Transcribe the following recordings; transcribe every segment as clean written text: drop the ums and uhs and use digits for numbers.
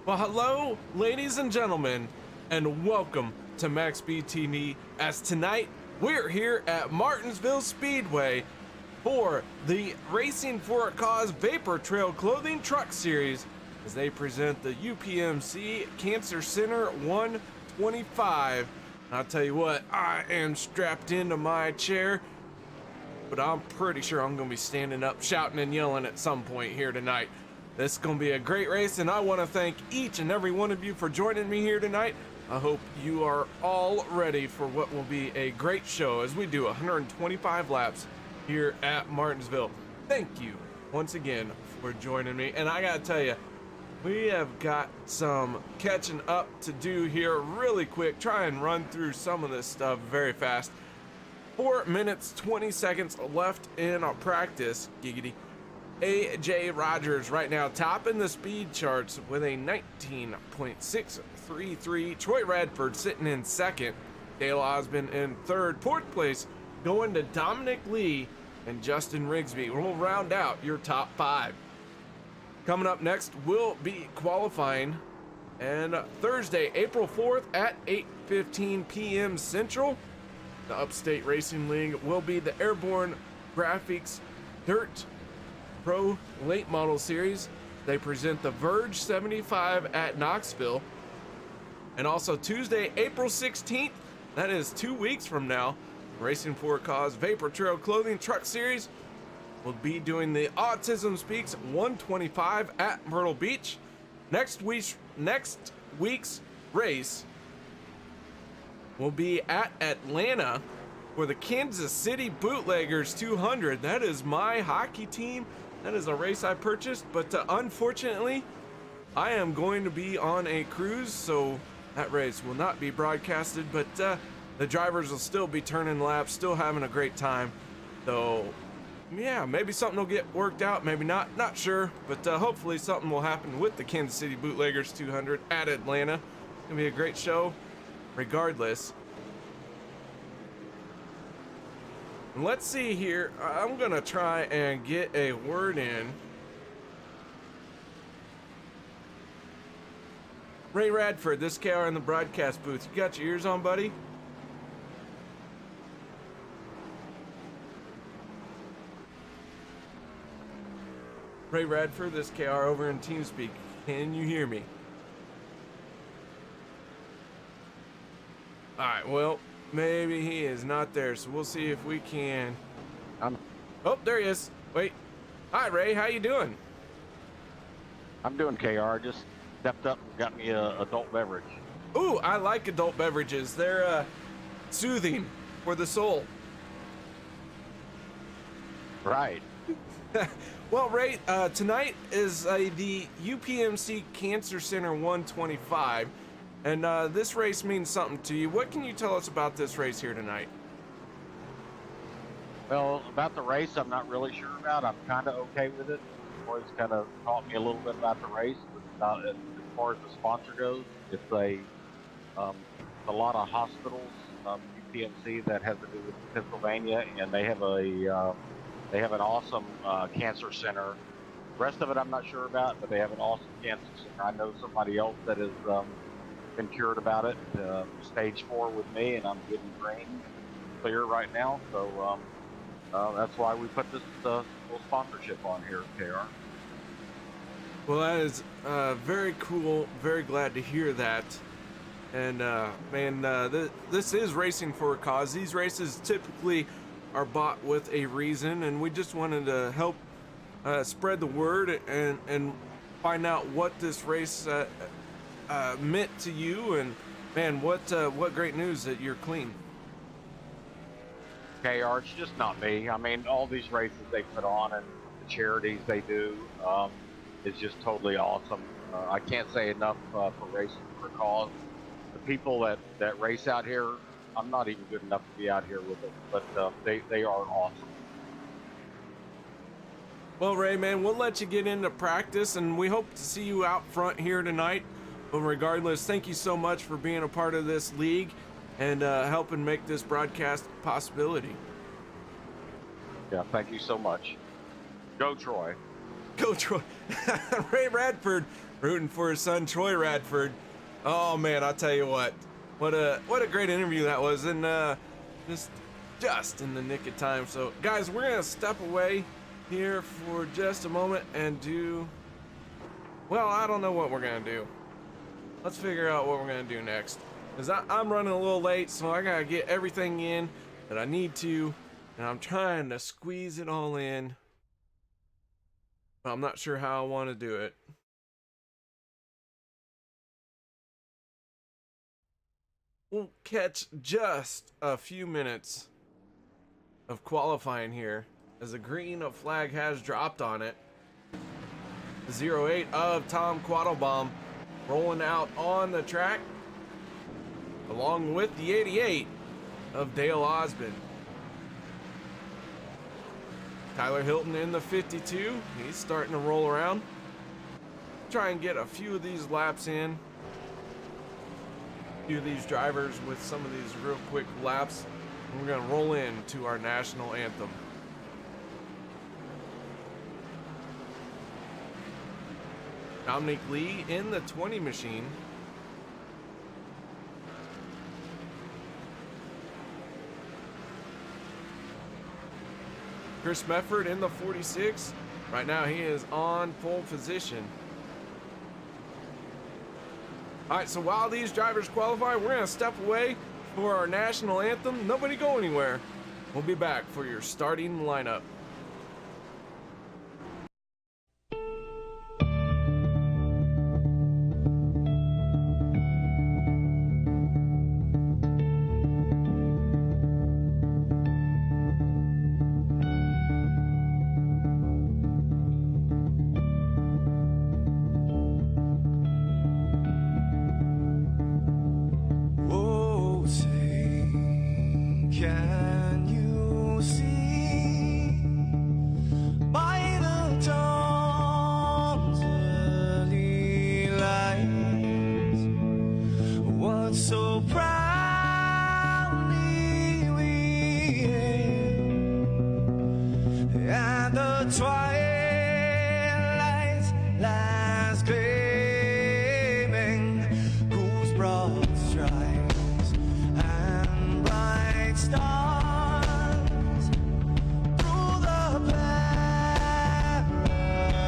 Well, hello, ladies and gentlemen, and welcome to MaxSpeedTV, as tonight we're here at Martinsville Speedway for the Racing for a Cause Vapor Trail Clothing Truck Series as they present the UPMC Cancer Center 125. And I'll tell you what, I am strapped into my chair, but I'm pretty sure I'm going to be standing up, shouting and yelling at some point here tonight. This is going to be a great race, and I want to thank each and every one of you for joining me here tonight. I hope you are all ready for what will be a great show as we do 125 laps here at Martinsville. Thank you once again for joining me, and I got to tell you, we have got some catching up to do here really quick. Try and run through some of this stuff very fast. 4 minutes, 20 seconds left in our practice. Giggity. AJ Rogers right now topping the speed charts with a 19.633. Troy Radford sitting in second. Dale Osmond in third. Fourth place going to Dominic Lee and Justin Rigsby. We'll round out your top five. Coming up next will be qualifying, and Thursday, April 4th at 8:15 p.m. Central, the Upstate Racing League will be the Airborne Graphics Dirt Pro Late Model Series. They present the Verge 75 at Knoxville. And also Tuesday, April 16th, that is 2 weeks from now, Racing for a Cause Vapor Trail Clothing Truck Series will be doing the Autism Speaks 125 at Myrtle Beach. Next week's race will be at Atlanta for the Kansas City Bootleggers 200. That is my hockey team. That is a race I purchased, but unfortunately, I am going to be on a cruise, so that race will not be broadcasted, but the drivers will still be turning laps, still having a great time. So, yeah, maybe something will get worked out, maybe not sure, but hopefully something will happen with the Kansas City Bootleggers 200 at Atlanta. gonna be a great show, regardless. And let's see here. I'm gonna try and get a word in. Ray Radford, this KR in the broadcast booth. You got your ears on, buddy? Ray Radford, this KR over in TeamSpeak. Can you hear me? Alright, well, maybe he is not there, so we'll see if we can. Oh, there he is. Wait. Hi, Ray. How you doing? I'm doing KR. Just stepped up and got me a adult beverage. Ooh, I like adult beverages. They're soothing for the soul. Right. Well, Ray, tonight is the UPMC Cancer Center 125, and this race means something to you. What can you tell us about this race here tonight? Well, about the race, I'm not really sure about. I'm kind of okay with it. Boys kind of taught me a little bit about the race, but as far as the sponsor goes, it's a lot of hospitals, UPMC, that has to do with Pennsylvania, and they have an awesome cancer center. The rest of it I'm not sure about, but they have an awesome cancer center. I know somebody else that has been cured about it, stage 4 with me, and I'm getting green clear right now. So that's why we put this little sponsorship on here, KR. Well, that is very cool. Very glad to hear that. And man, this is racing for a cause. These races typically are bought with a reason, and we just wanted to help spread the word and find out what this race meant to you. And man, what great news that you're clean. KR, it's just not me. I mean, all these races they put on and the charities they do is just totally awesome. I can't say enough for racing for a cause. The people that race out here, I'm not even good enough to be out here with them, but they are awesome. Well, Ray, man, we'll let you get into practice, and we hope to see you out front here tonight. But regardless, thank you so much for being a part of this league and helping make this broadcast a possibility. Yeah, thank you so much. Go Troy. Go Troy. Ray Radford rooting for his son Troy Radford. Oh man, I'll tell you what a great interview that was, and just in the nick of time. So guys, we're gonna step away here for just a moment and do, well, I don't know what we're gonna do. Let's figure out what we're gonna do next, because I'm running a little late, so I gotta get everything in that I need to, and I'm trying to squeeze it all in, but I'm not sure how I want to do it. We'll catch just a few minutes of qualifying here as a green flag has dropped on it. The 08 of Tom Quattlebaum rolling out on the track, along with the 88 of Dale Osmond. Tyler Hilton in the 52. He's starting to roll around. Try and get a few of these laps in. A few of these drivers with some of these real quick laps. And we're going to roll into our national anthem. Dominic Lee in the 20 machine. Chris Mefford in the 46. Right now he is on pole position. All right, so while these drivers qualify, we're gonna step away for our national anthem. Nobody go anywhere. We'll be back for your starting lineup. Can you see the twilight's last gleaming, whose broad stripes and bright stars through the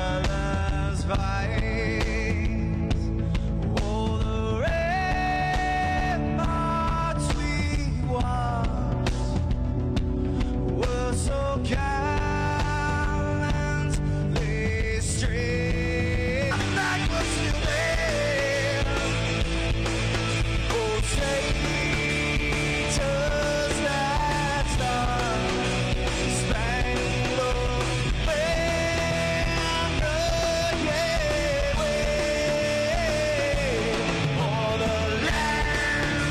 perilous fights. Oh, the ramparts we watched were so gallantly straight. The night was still there. Oh, traitors that star-spangled banner, yeah, wave o'er the land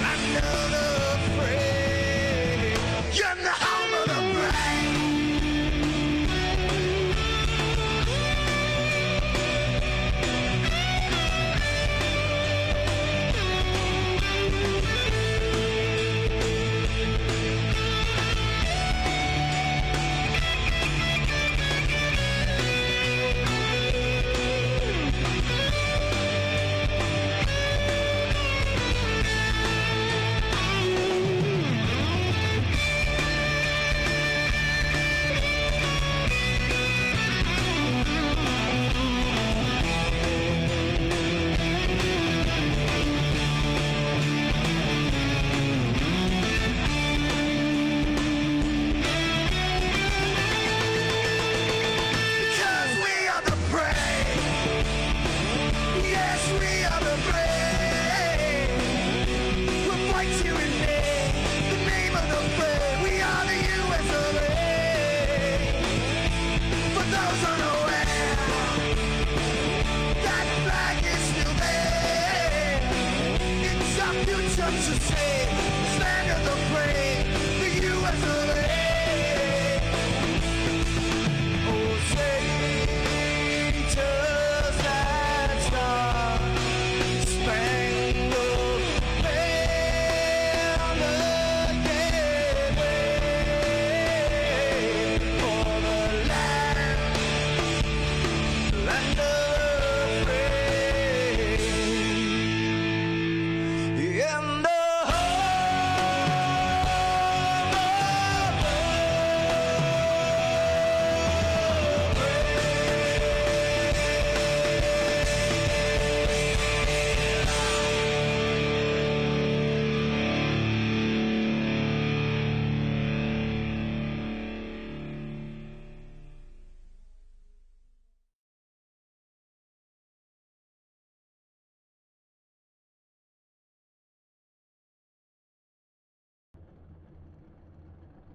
under the frame. You're the home of the brave. Because we are the brave. Yes, we are the brave. We'll fight you in name, the name of the brave. We are the US of A. For those unaware, that flag is still there. It's our future to save. Stand of the brave, the US of A. Oh, traitors that star-spangled banner, yeah, wave o'er the land of the free. In the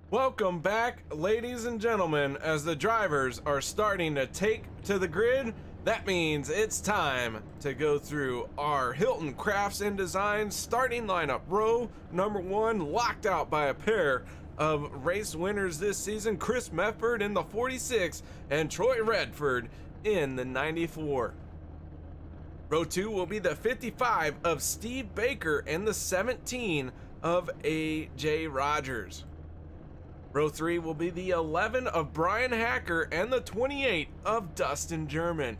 Welcome back, ladies and gentlemen. As the drivers are starting to take to the grid, that means it's time to go through our Hilton Crafts and Designs starting lineup. Row number 1, locked out by a pair of race winners this season, Chris Mefford in the 46 and Troy Redford in the 94. Row 2 will be the 55 of Steve Baker and the 17 of AJ Rogers. Row 3 will be the 11 of Brian Hacker and the 28 of Dustin German.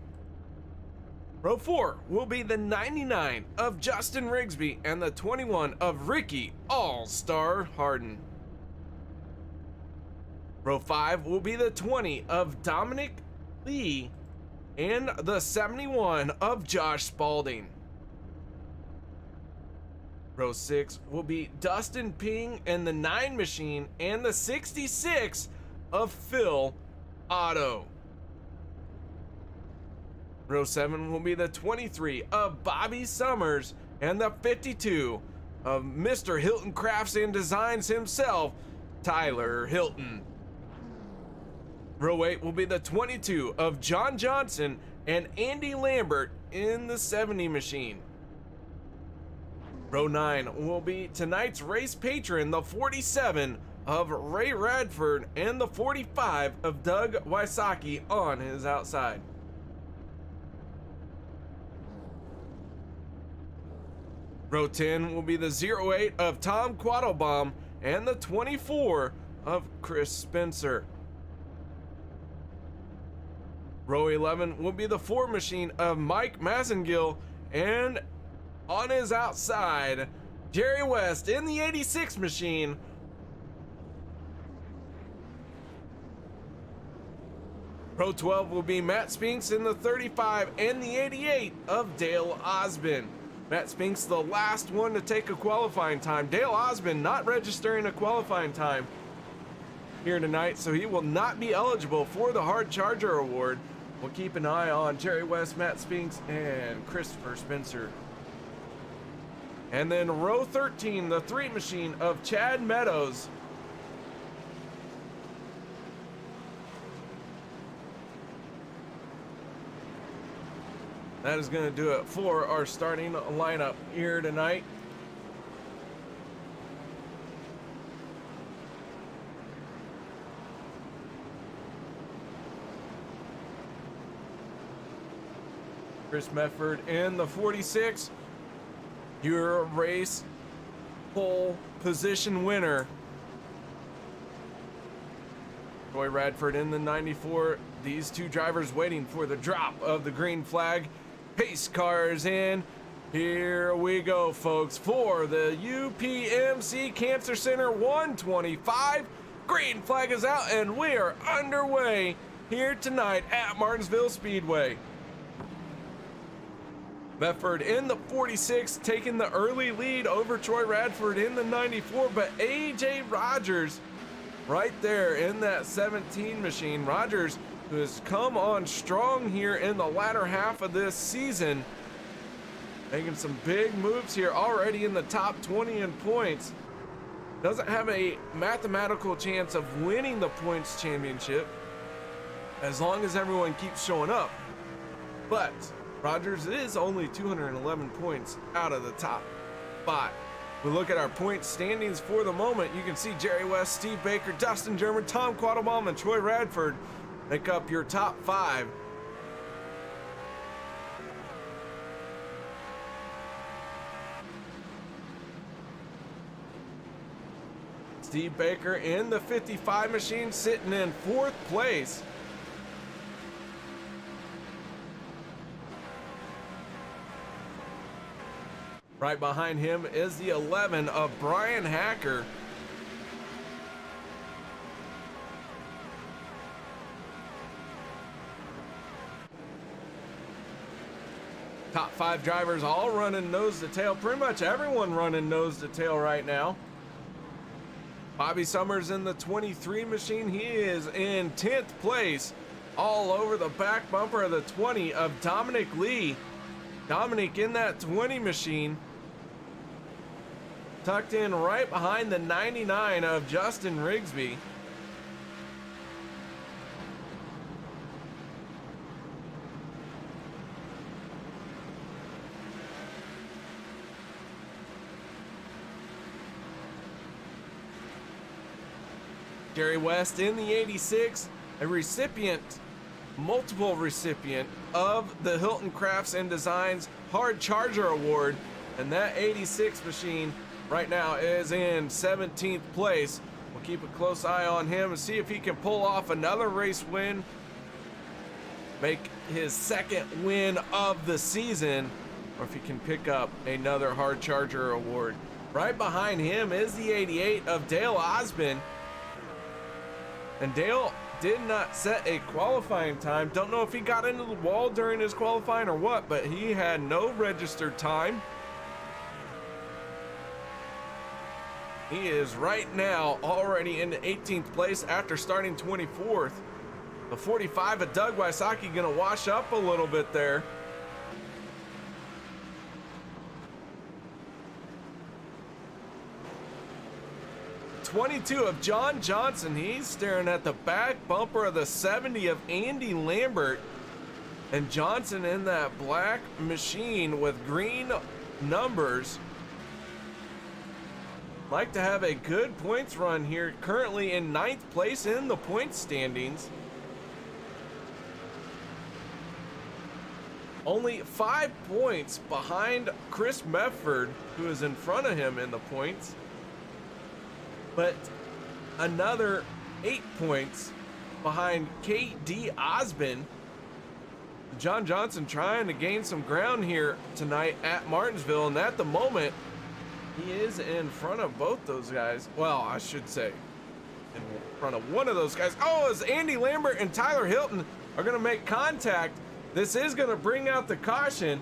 Row 4 will be the 99 of Justin Rigsby and the 21 of Ricky All-Star Harden. Row 5 will be the 20 of Dominic Lee and the 71 of Josh Spalding. Row 6 will be Dustin Ping and the 9 Machine and the 66 of Phil Otto. Row 7 will be the 23 of Bobby Summers and the 52 of Mr. Hilton Crafts and Designs himself, Tyler Hilton. Row 8 will be the 22 of John Johnson and Andy Lambert in the 70 Machine. Row 9 will be tonight's race patron, the 47 of Ray Radford and the 45 of Doug Wysocki on his outside. Row 10 will be the 08 of Tom Quattlebaum and the 24 of Chris Spencer. Row 11 will be the 4 machine of Mike Massengill, and on his outside, Jerry West in the 86 machine. Row 12 will be Matt Spinks in the 35 and the 88 of Dale Osbin. Matt Spinks, the last one to take a qualifying time. Dale Osbin not registering a qualifying time here tonight, so he will not be eligible for the Hard Charger Award. We'll keep an eye on Jerry West, Matt Spinks, and Christopher Spencer. And then row 13, the 3 machine of Chad Meadows. That is going to do it for our starting lineup here tonight. Chris Mefford in the 46, your race pole position winner. Troy Radford in the 94. These two drivers waiting for the drop of the green flag. Pace cars in. Here we go, folks, for the UPMC Cancer Center 125. Green flag is out, and we are underway here tonight at Martinsville Speedway. Mefford in the 46, taking the early lead over Troy Radford in the 94, but AJ Rogers right there in that 17 machine. Rogers, who has come on strong here in the latter half of this season, making some big moves here, already in the top 20 in points. Doesn't have a mathematical chance of winning the points championship as long as everyone keeps showing up, but Rogers is only 211 points out of the top 5. We look at our point standings for the moment. You can see Jerry West, Steve Baker, Dustin German, Tom Quattlebaum, and Troy Radford make up your top 5. Steve Baker in the 55 machine, sitting in 4th place. Right behind him is the 11 of Brian Hacker. Top 5 drivers all running nose to tail. Pretty much everyone running nose to tail right now. Bobby Summers in the 23 machine. He is in 10th place, all over the back bumper of the 20 of Dominic Lee. Dominic in that 20 machine, tucked in right behind the 99 of Justin Rigsby. Jerry West in the 86, a recipient, multiple recipient of the Hilton Crafts and Designs Hard Charger Award, and that 86 machine right now is in 17th place. We'll keep a close eye on him and see if he can pull off another race win, make his 2nd win of the season, or if he can pick up another Hard Charger Award. Right behind him is the 88 of Dale Osbin, and Dale did not set a qualifying time. Don't know if he got into the wall during his qualifying or what, but he had no registered time. He is right now already in the 18th place after starting 24th. The 45 of Doug Wysocki gonna wash up a little bit there. 22 of John Johnson. He's staring at the back bumper of the 70 of Andy Lambert. And Johnson in that black machine with green numbers. Like to have a good points run here. Currently in 9th place in the points standings. Only 5 points behind Chris Mefford, who is in front of him in the points. But another 8 points behind K.D. Osbin, John Johnson trying to gain some ground here tonight at Martinsville, and at the moment, he is in front of both those guys. Well, I should say in front of one of those guys. Oh, as Andy Lambert and Tyler Hilton are going to make contact, this is going to bring out the caution.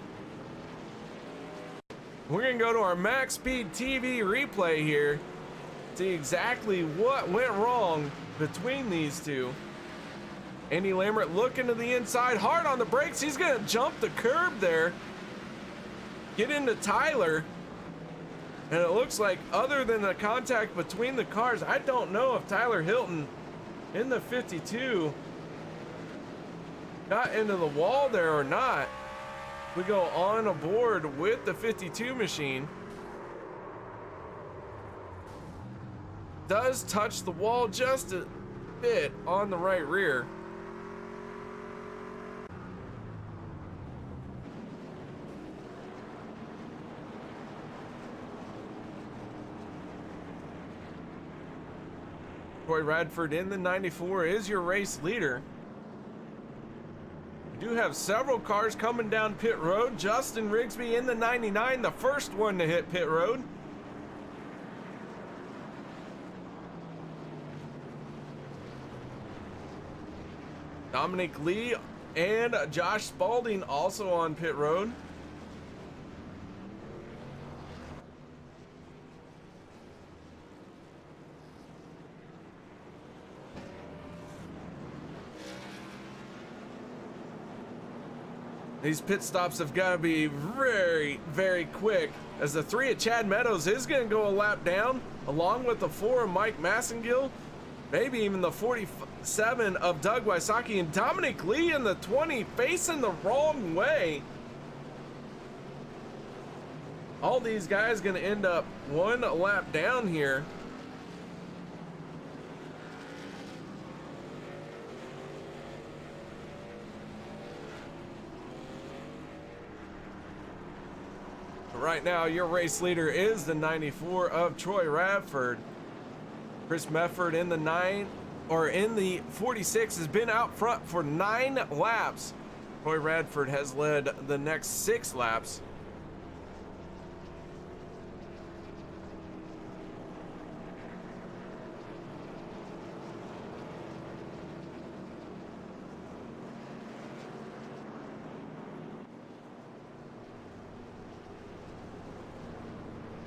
We're going to go to our MaxSpeedTV replay here, see exactly what went wrong between these two. Andy Lambert looking to the inside, hard on the brakes. He's going to jump the curb there, get into Tyler. And it looks like, other than the contact between the cars, I don't know if Tyler Hilton in the 52 got into the wall there or not. We go on aboard with the 52 machine. Does touch the wall just a bit on the right rear. Troy Radford in the 94 is your race leader. We do have several cars coming down pit road. Justin Rigsby in the 99, the first one to hit pit road. Dominic Lee and Josh Spalding also on pit road. These pit stops have got to be very, very quick, as the 3 of Chad Meadows is going to go a lap down, along with the 4 of Mike Massengill, maybe even the 47 of Doug Wysocki, and Dominic Lee in the 20 facing the wrong way. All these guys going to end up 1 lap down here. Right now, your race leader is the 94 of Troy Radford. Chris Mefford in the 46 has been out front for 9 laps. Troy Radford has led the next 6 laps.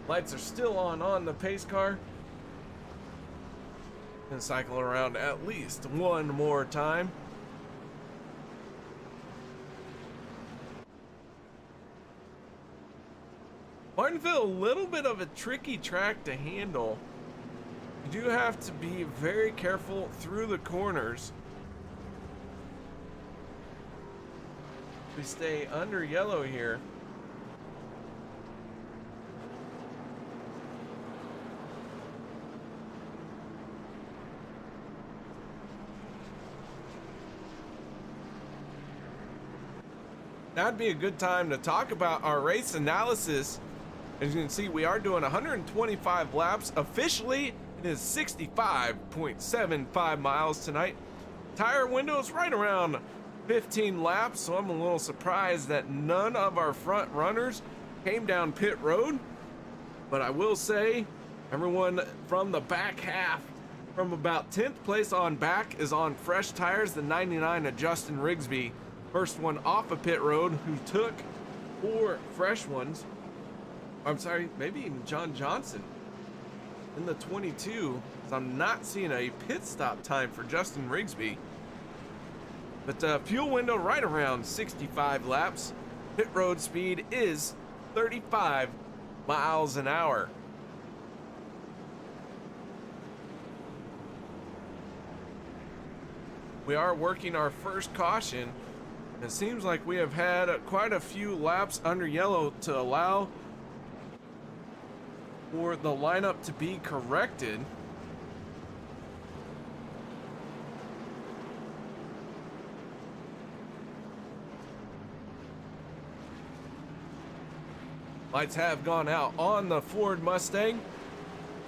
Lights are still on the pace car. And cycle around at least 1 more time. Martinsville, a little bit of a tricky track to handle. You do have to be very careful through the corners. We stay under yellow here. That'd be a good time to talk about our race analysis. As you can see, we are doing 125 laps. Officially, it is 65.75 miles tonight. Tire window is right around 15 laps, so I'm a little surprised that none of our front runners came down pit road. But I will say, everyone from the back half, from about 10th place on back, is on fresh tires. The 99 of Justin Rigsby, first one off of pit road, who took 4 fresh ones. I'm sorry, maybe even John Johnson in the 22. So I'm not seeing a pit stop time for Justin Rigsby. But fuel window right around 65 laps. Pit road speed is 35 miles an hour. We are working our first caution. It seems like we have had quite a few laps under yellow to allow for the lineup to be corrected. Lights have gone out on the Ford Mustang.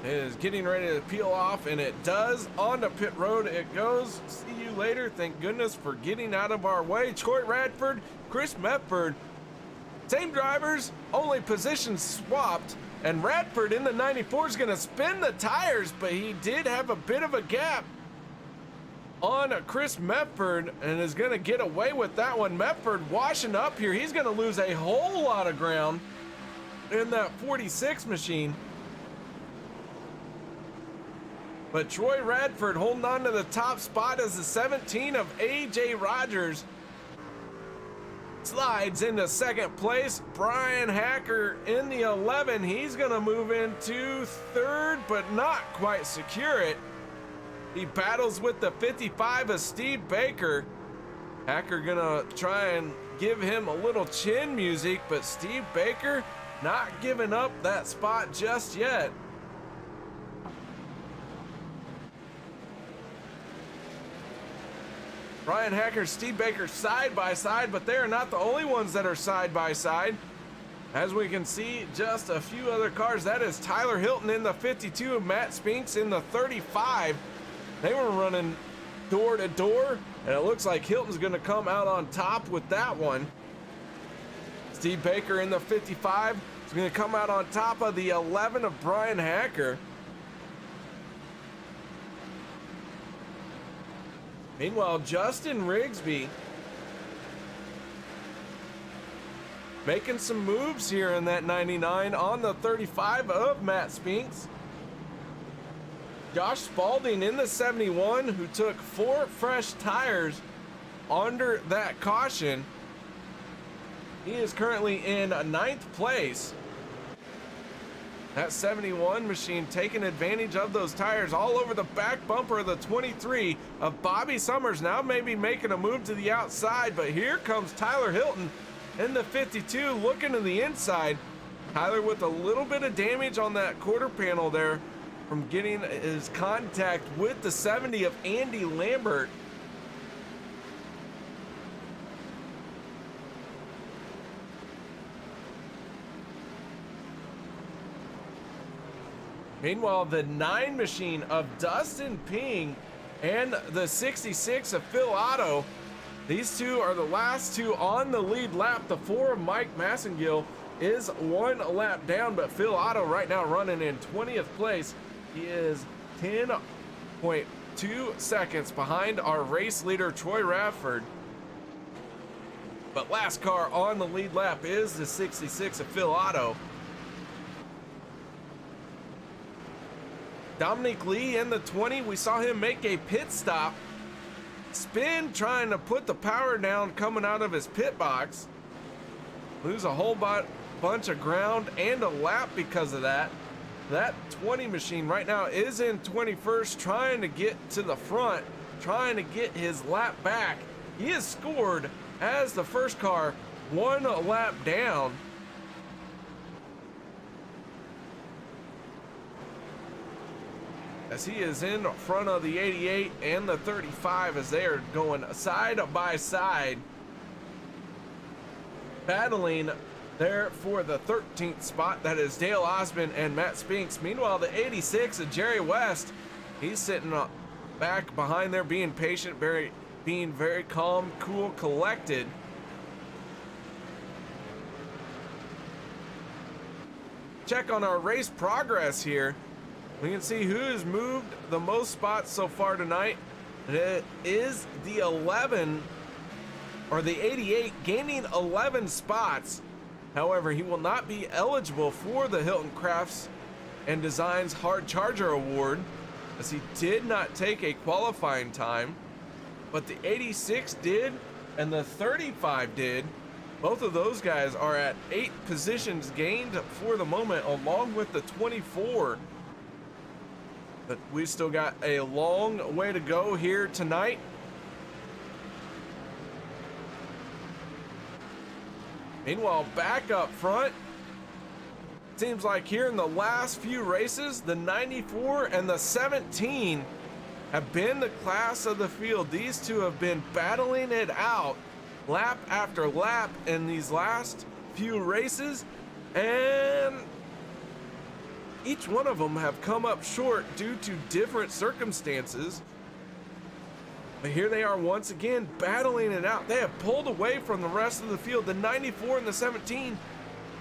is getting ready to peel off, and it does. On to pit road it goes. See you later. Thank goodness for getting out of our way. Troy Radford, Chris Metford, same drivers, only positions swapped, and Radford in the 94 is going to spin the tires, but he did have a bit of a gap on Chris Metford and is going to get away with that one. Metford washing up here. He's going to lose a whole lot of ground in that 46 machine. But Troy Radford holding on to the top spot as the 17 of AJ Rogers slides into second place. Brian Hacker in the 11. He's going to move into third, but not quite secure it. He battles with the 55 of Steve Baker. Hacker gonna try and give him a little chin music, but Steve Baker not giving up that spot just yet. Brian Hacker, Steve Baker side by side, but they are not the only ones that are side by side. As we can see, just a few other cars. That is Tyler Hilton in the 52 and Matt Spinks in the 35. They were running door to door, and it looks like Hilton's going to come out on top with that one. Steve Baker in the 55 is going to come out on top of the 11 of Brian Hacker. Meanwhile, Justin Rigsby making some moves here in that 99 on the 35 of Matt Spinks. Josh Spalding in the 71, who took 4 fresh tires under that caution. He is currently in 9th place. That 71 machine taking advantage of those tires all over the back bumper of the 23 of Bobby Summers. Now maybe making a move to the outside, but here comes Tyler Hilton in the 52 looking to the inside. Tyler with a little bit of damage on that quarter panel there from getting his contact with the 70 of Andy Lambert. Meanwhile, the 9 machine of Dustin Ping and the 66 of Phil Otto, these two are the last two on the lead lap. The 4 of Mike Massengill is 1 lap down, but Phil Otto right now running in 20th place. He is 10.2 seconds behind our race leader, Troy Radford. But last car on the lead lap is the 66 of Phil Otto. Dominic Lee in the 20, we saw him make a pit stop, spin trying to put the power down coming out of his pit box. Lose a whole bunch of ground and a lap because of that. That 20 machine right now is in 21st, trying to get to the front, trying to get his lap back. He has scored as the first car 1 lap down. As he is in front of the 88 and the 35 as they are going side by side, battling there for the 13th spot. That is Dale Osmond and Matt Spinks. Meanwhile, the 86 of Jerry West, he's sitting back behind there being patient, being very calm, cool, collected. Check on our race progress here. We can see who has moved the most spots so far tonight. It is the 11 or the 88 gaining 11 spots. However, he will not be eligible for the Hilton Crafts and Designs Hard Charger Award as he did not take a qualifying time, but the 86 did and the 35 did. Both of those guys are at 8 positions gained for the moment, along with the 24. But we still got a long way to go here tonight. Meanwhile, back up front, seems like here in the last few races, the 94 and the 17 have been the class of the field. These two have been battling it out lap after lap in these last few races, and each one of them have come up short due to different circumstances. But here they are once again battling it out. They have pulled away from the rest of the field. The 94 and the 17,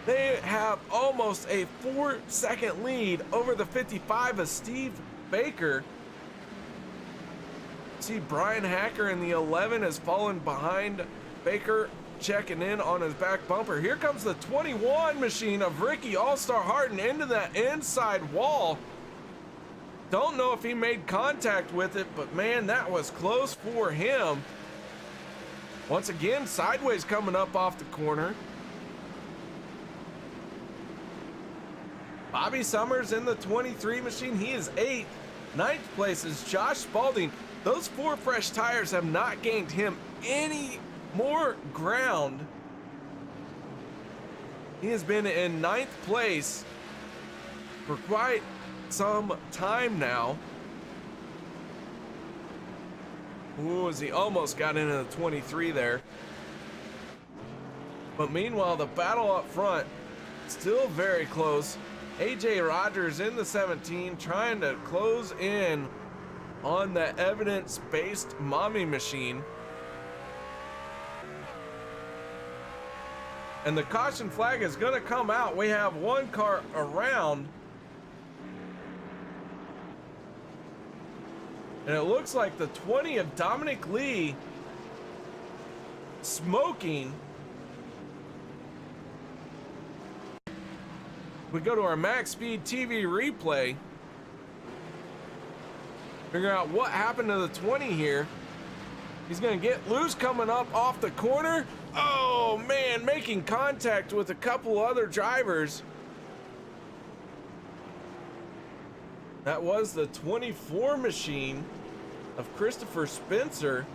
they have almost a 4-second lead over the 55 of Steve Baker. See, Brian Hacker in the 11 has fallen behind Baker, checking in on his back bumper. Here comes the 21 machine of Ricky All-Star Harden into that inside wall. Don't know if he made contact with it, but man, that was close for him. Once again, sideways coming up off the corner. Bobby Summers in the 23 machine, he is 8th. 9th place is Josh Spalding. Those 4 fresh tires have not gained him any more ground. He has been in 9th place for quite some time now. Ooh, as he almost got into the 23 there. But meanwhile, the battle up front still very close. AJ Rogers in the 17 trying to close in on the evidence-based mommy machine. And the caution flag is going to come out. We have one car around. And it looks like the 20 of Dominic Lee smoking. We go to our MaxSpeedTV replay. Figure out what happened to the 20 here. He's gonna get loose coming up off the corner. Oh man, making contact with a couple other drivers. That was the 24 machine of Christopher Spencer.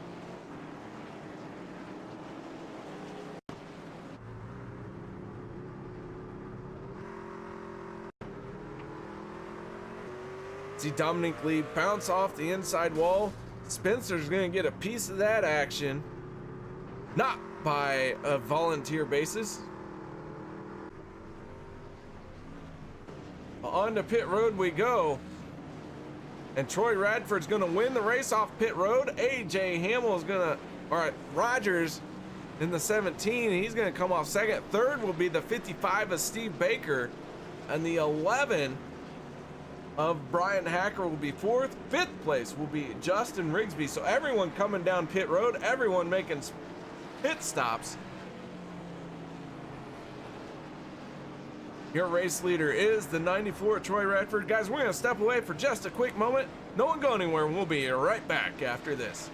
See Dominic Lee bounce off the inside wall. Spencer's gonna get a piece of that action. Not by a volunteer basis. On to pit road we go. And Troy Radford's gonna win the race off pit road. AJ Hamill is gonna, all right, Rogers in the 17, he's gonna come off second. Third will be the 55 of Steve Baker. And the 11 of Brian Hacker will be 4th. 5th place will be Justin Rigsby. So everyone coming down pit road, everyone making pit stops. Your race leader is the 94, Troy Radford. Guys, we're gonna step away for just a quick moment. No one go anywhere, and we'll be right back after this.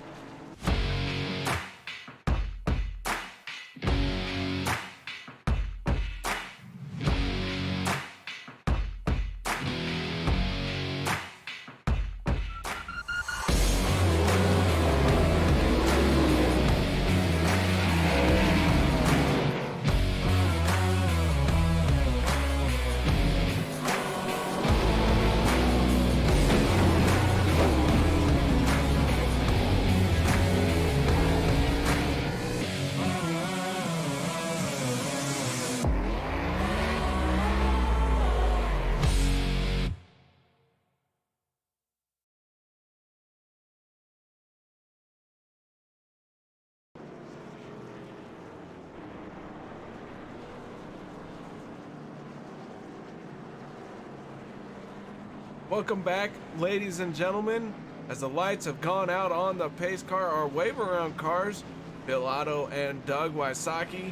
Welcome back, ladies and gentlemen. As the lights have gone out on the pace car, our wave around cars, Bill Otto and Doug Wysocki,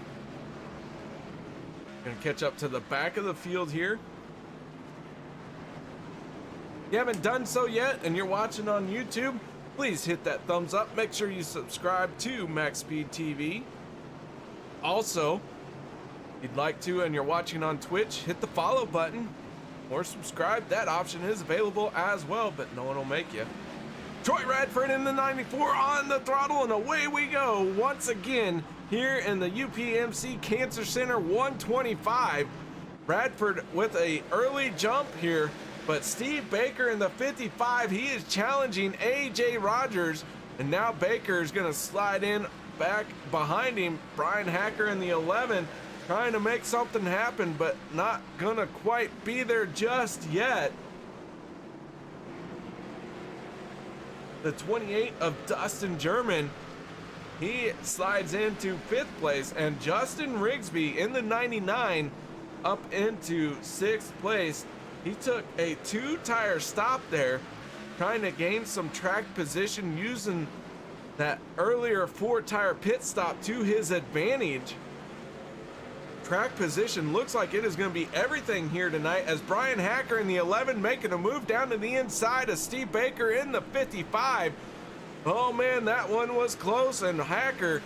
gonna catch up to the back of the field here. If you haven't done so yet and you're watching on YouTube, please hit that thumbs up. Make sure you subscribe to MaxSpeedTV. Also, if you'd like to and you're watching on Twitch, hit the follow button or subscribe. That option is available as well, but no one will make you. Troy Radford in the 94 on the throttle, and away we go once again here in the UPMC Cancer Center 125. Radford with a early jump here, but Steve Baker in the 55, he is challenging AJ Rogers, and now Baker is going to slide in back behind him. Brian Hacker in the 11 trying to make something happen, but not gonna quite be there just yet. The 28 of Dustin German, he slides into 5th place, and Justin Rigsby in the 99 up into 6th place. He took a 2-tire stop there, trying to gain some track position using that earlier 4-tire pit stop to his advantage. Track position looks like it is going to be everything here tonight, as Brian Hacker in the 11 making a move down to the inside of Steve Baker in the 55. Oh man, that one was close, and Hacker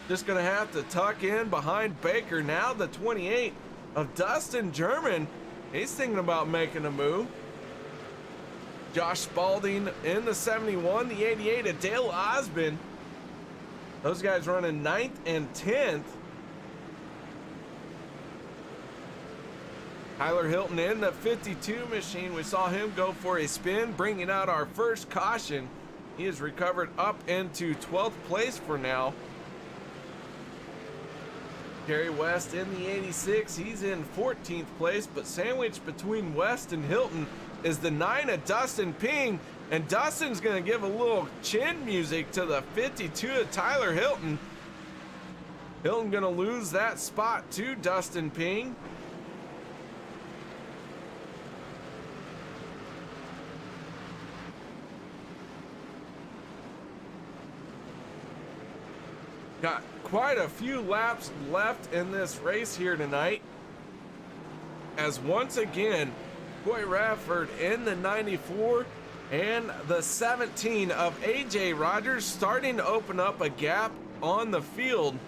just going to have to tuck in behind Baker. Now the 28 of Dustin German, he's thinking about making a move. Josh Spalding in the 71, the 88 of Dale Osbin. Those guys running 9th and 10th. Tyler Hilton in the 52 machine. We saw him go for a spin, bringing out our first caution. He is recovered up into 12th place for now. Gary West in the 86. He's in 14th place, but sandwiched between West and Hilton is the 9 of Dustin Ping, and Dustin's going to give a little chin music to the 52 of Tyler Hilton. Hilton going to lose that spot to Dustin Ping. Got quite a few laps left in this race here tonight, as once again Coy Radford in the 94 and the 17 of AJ Rogers starting to open up a gap on the field.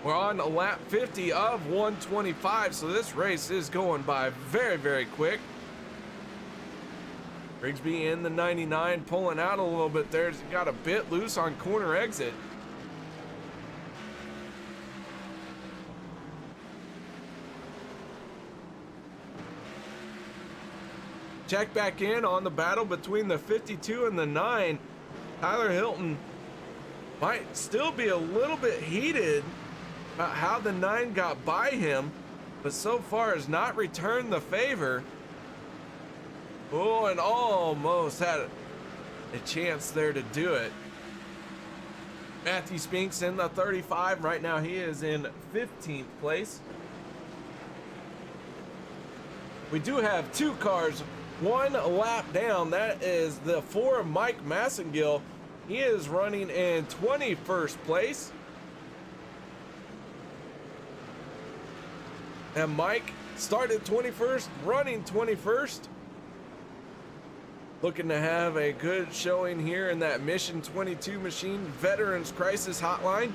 We're on lap 50 of 125, so this race is going by very, very quick. Rigsby in the 99, pulling out a little bit there. He's got a bit loose on corner exit. Check back in on the battle between the 52 and the 9. Tyler Hilton might still be a little bit heated about how the 9 got by him, but so far has not returned the favor. Oh, and almost had a chance there to do it. Matthew Spinks in the 35. Right now he is in 15th place. We do have 2 cars, 1 lap down. That is the 4 of Mike Massengill. He is running in 21st place. And Mike started 21st, running 21st. Looking to have a good showing here in that Mission 22 machine Veterans Crisis Hotline.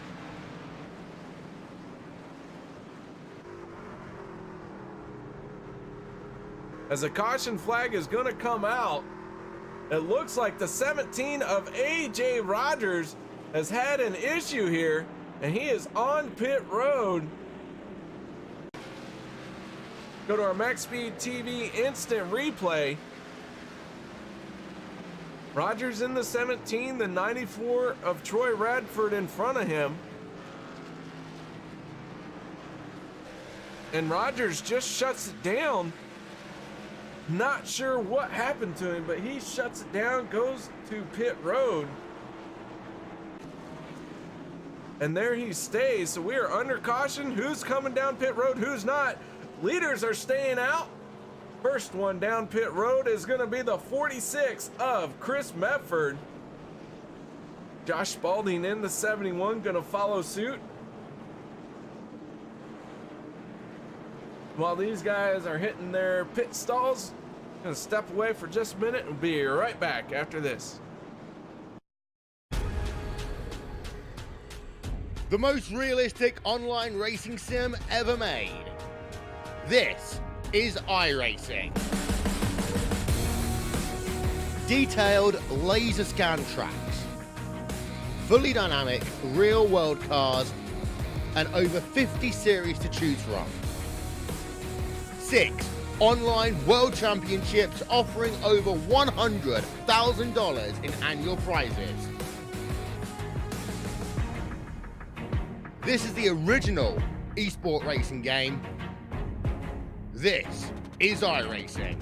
As a caution flag is going to come out, it looks like the 17 of AJ Rogers has had an issue here, and he is on pit road. Go to our MaxSpeedTV instant replay. Rogers in the 17, the 94 of Troy Radford in front of him. And Rogers just shuts it down. Not sure what happened to him, but he shuts it down, goes to pit road. And there he stays. So we are under caution. Who's coming down pit road, who's not? Leaders are staying out. First one down pit road is going to be the 46 of Chris Medford. Josh Spalding in the 71 going to follow suit. While these guys are hitting their pit stalls, going to step away for just a minute and be right back after this. The most realistic online racing sim ever made. This is iRacing. Detailed laser scan tracks, fully dynamic real world cars, and over 50 series to choose from. 6 online world championships offering over $100,000 in annual prizes. This is the original esport racing game. This is iRacing.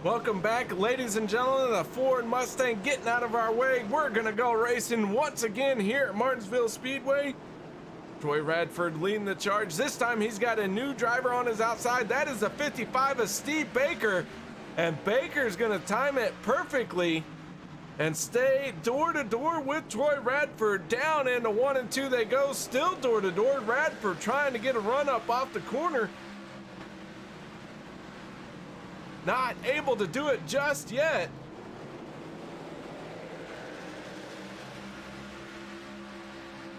Welcome back, ladies and gentlemen. The Ford Mustang getting out of our way. We're gonna go racing once again here at Martinsville Speedway. Troy Radford leading the charge. This time he's got a new driver on his outside. That is the 55 of Steve Baker. And Baker's gonna time it perfectly and stay door to door with Troy Radford. Down into 1 and 2 they go, still door to door. Radford trying to get a run up off the corner. Not able to do it just yet.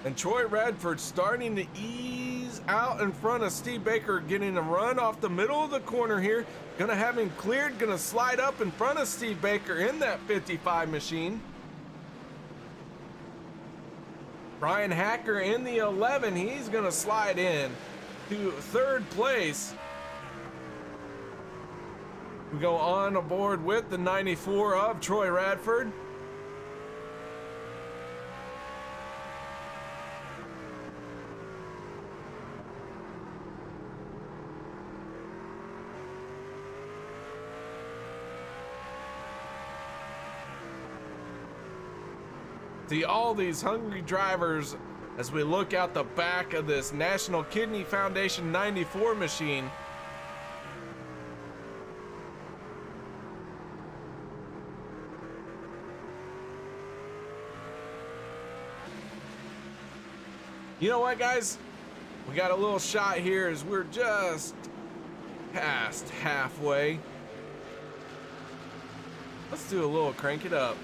And Troy Radford starting to ease out in front of Steve Baker, getting a run off the middle of the corner here. Gonna have him cleared, gonna slide up in front of Steve Baker in that 55 machine. Brian Hacker in the 11, he's gonna slide in to third place. We go on aboard with the 94 of Troy Radford. See all these hungry drivers as we look out the back of this National Kidney Foundation 94 machine. You know what, guys? We got a little shot here as we're just past halfway. Let's do a little crank it up.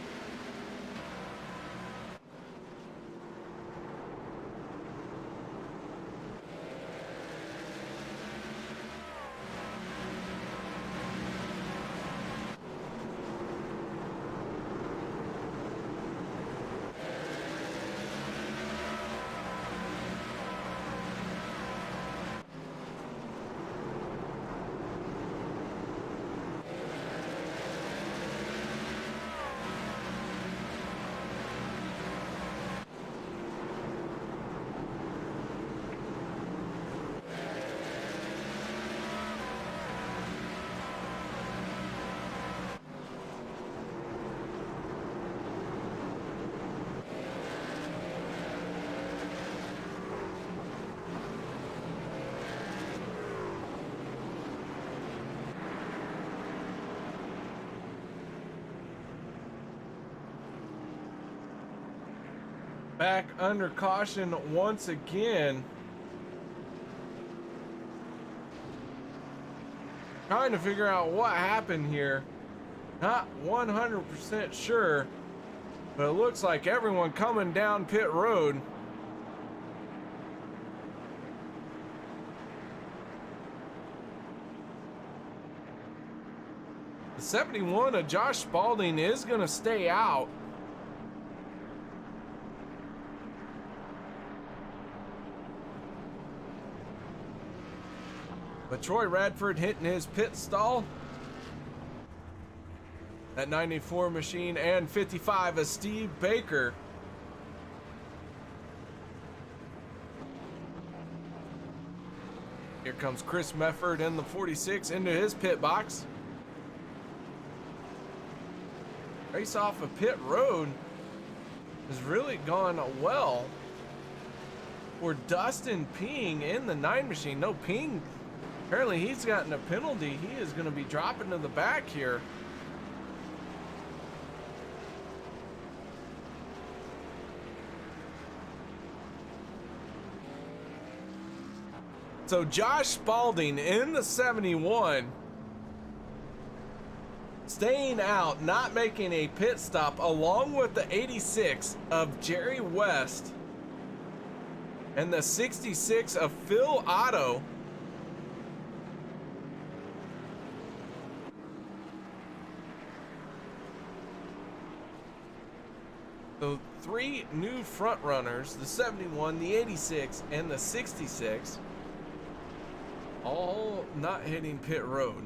Back under caution once again. Trying to figure out what happened here. Not 100% sure, but it looks like everyone coming down pit road. The 71 of Josh Spalding is going to stay out. But Troy Radford hitting his pit stall. That 94 machine and 55 of Steve Baker. Here comes Chris Mefford in the 46 into his pit box. Race off of pit road has really gone well for Dustin Ping in the 9 machine. No, Ping, apparently he's gotten a penalty. He is going to be dropping to the back here. So Josh Spalding in the 71, staying out, not making a pit stop, along with the 86 of Jerry West and the 66 of Phil Otto. So 3 new front runners, the 71, the 86, and the 66. All not hitting pit road.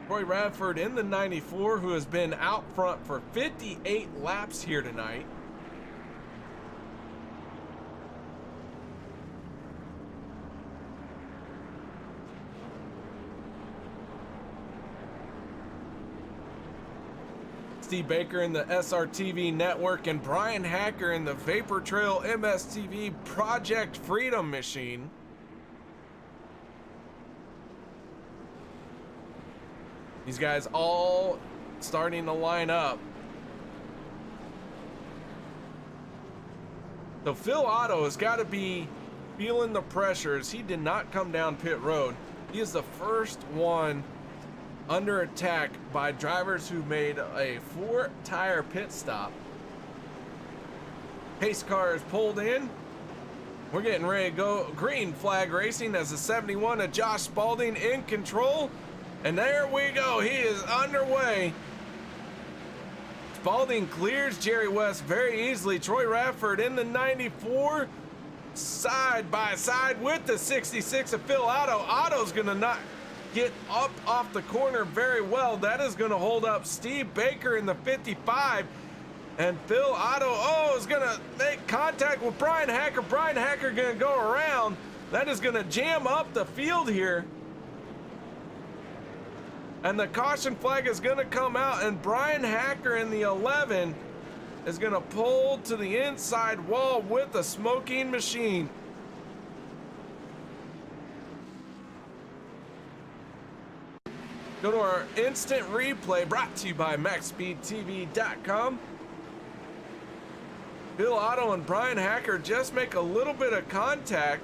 Troy Radford in the 94, who has been out front for 58 laps here tonight. Steve Baker in the SRTV network and Brian Hacker in the Vapor Trail MSTV Project Freedom machine. These guys all starting to line up. So Phil Otto has got to be feeling the pressures. He did not come down pit road. He is the first one under attack by drivers who made a 4-tire pit stop. Pace car is pulled in. We're getting ready to go green flag racing as the 71 of Josh Spalding in control. And there we go, he is underway. Spalding clears Jerry West very easily. Troy Radford in the 94, side by side with the 66 of Phil Otto. Otto's gonna not get up off the corner very well. That is gonna hold up Steve Baker in the 55. And Phil Otto, is gonna make contact with Brian Hacker. Brian Hacker gonna go around. That is gonna jam up the field here. And the caution flag is going to come out, and Brian Hacker in the 11 is going to pull to the inside wall with a smoking machine. Go to our instant replay brought to you by MaxSpeedTV.com. Phil Otto and Brian Hacker just make a little bit of contact.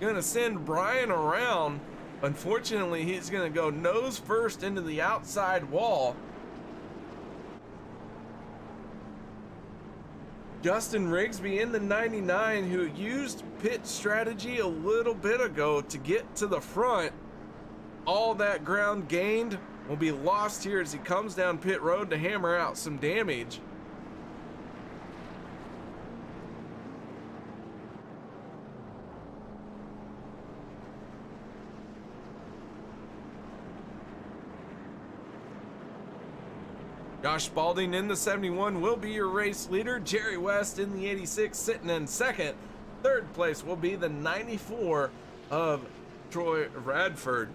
Going to send Brian around. Unfortunately, he's going to go nose first into the outside wall. Justin Rigsby in the 99, who used pit strategy a little bit ago to get to the front. All that ground gained will be lost here as he comes down pit road to hammer out some damage. Josh Spalding in the 71 will be your race leader. Jerry West in the 86 sitting in second. Third place will be the 94 of Troy Radford.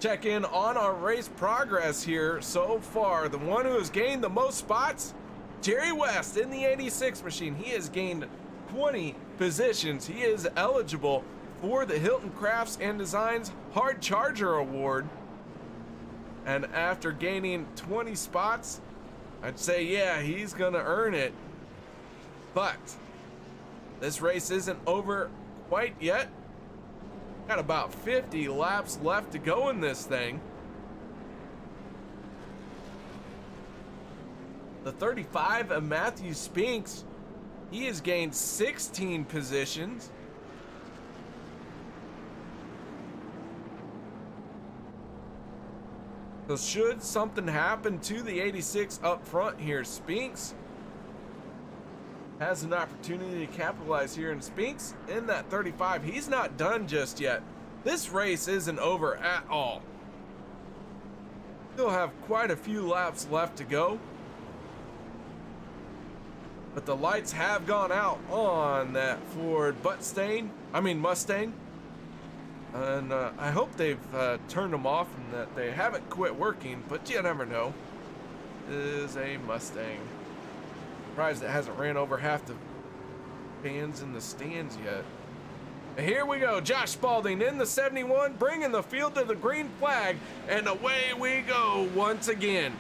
Check in on our race progress here so far. The one who has gained the most spots, Jerry West in the 86 machine. He has gained 20 positions. He is eligible for the Hilton Crafts and Designs Hard Charger Award. And after gaining 20 spots, I'd say, yeah, he's gonna earn it. But this race isn't over quite yet. Got about 50 laps left to go in this thing. The 35 of Matthew Spinks, he has gained 16 positions. So should something happen to the 86 up front here, Spinks has an opportunity to capitalize here. And Spinks in that 35, he's not done just yet. This race isn't over at all. Still have quite a few laps left to go. But the lights have gone out on that Ford Mustang. And I hope they've turned them off and that they haven't quit working, but you never know. It is a Mustang. Surprised it hasn't ran over half the fans in the stands yet. And here we go, Josh Spalding in the 71, bringing the field to the green flag, and away we go once again.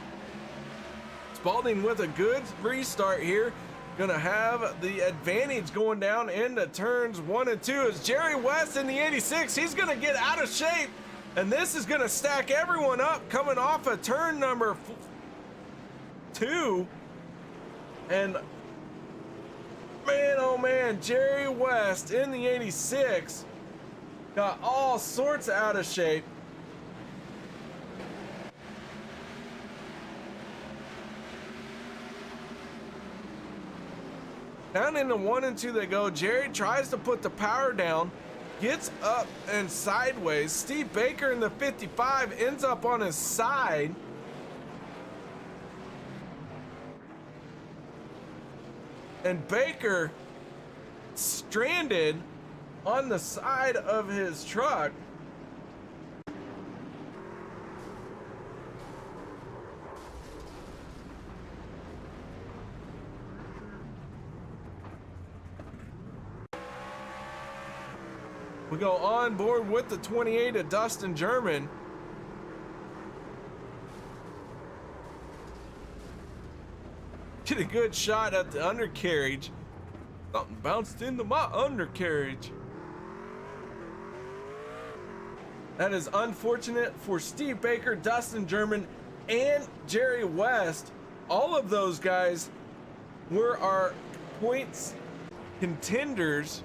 Spalding with a good restart here. Gonna have the advantage going down into turns 1 and 2 as Jerry West in the 86, he's gonna get out of shape, and this is gonna stack everyone up coming off of turn number 2. And man, oh man, Jerry West in the 86 got all sorts out of shape. Down into 1 and 2 they go. Jerry tries to put the power down, gets up and sideways. Steve Baker in the 55 ends up on his side. And Baker stranded on the side of his truck. We go on board with the 28 of Dustin German. Get a good shot at the undercarriage. Something bounced into my undercarriage. That is unfortunate for Steve Baker, Dustin German, and Jerry West. All of those guys were our points contenders.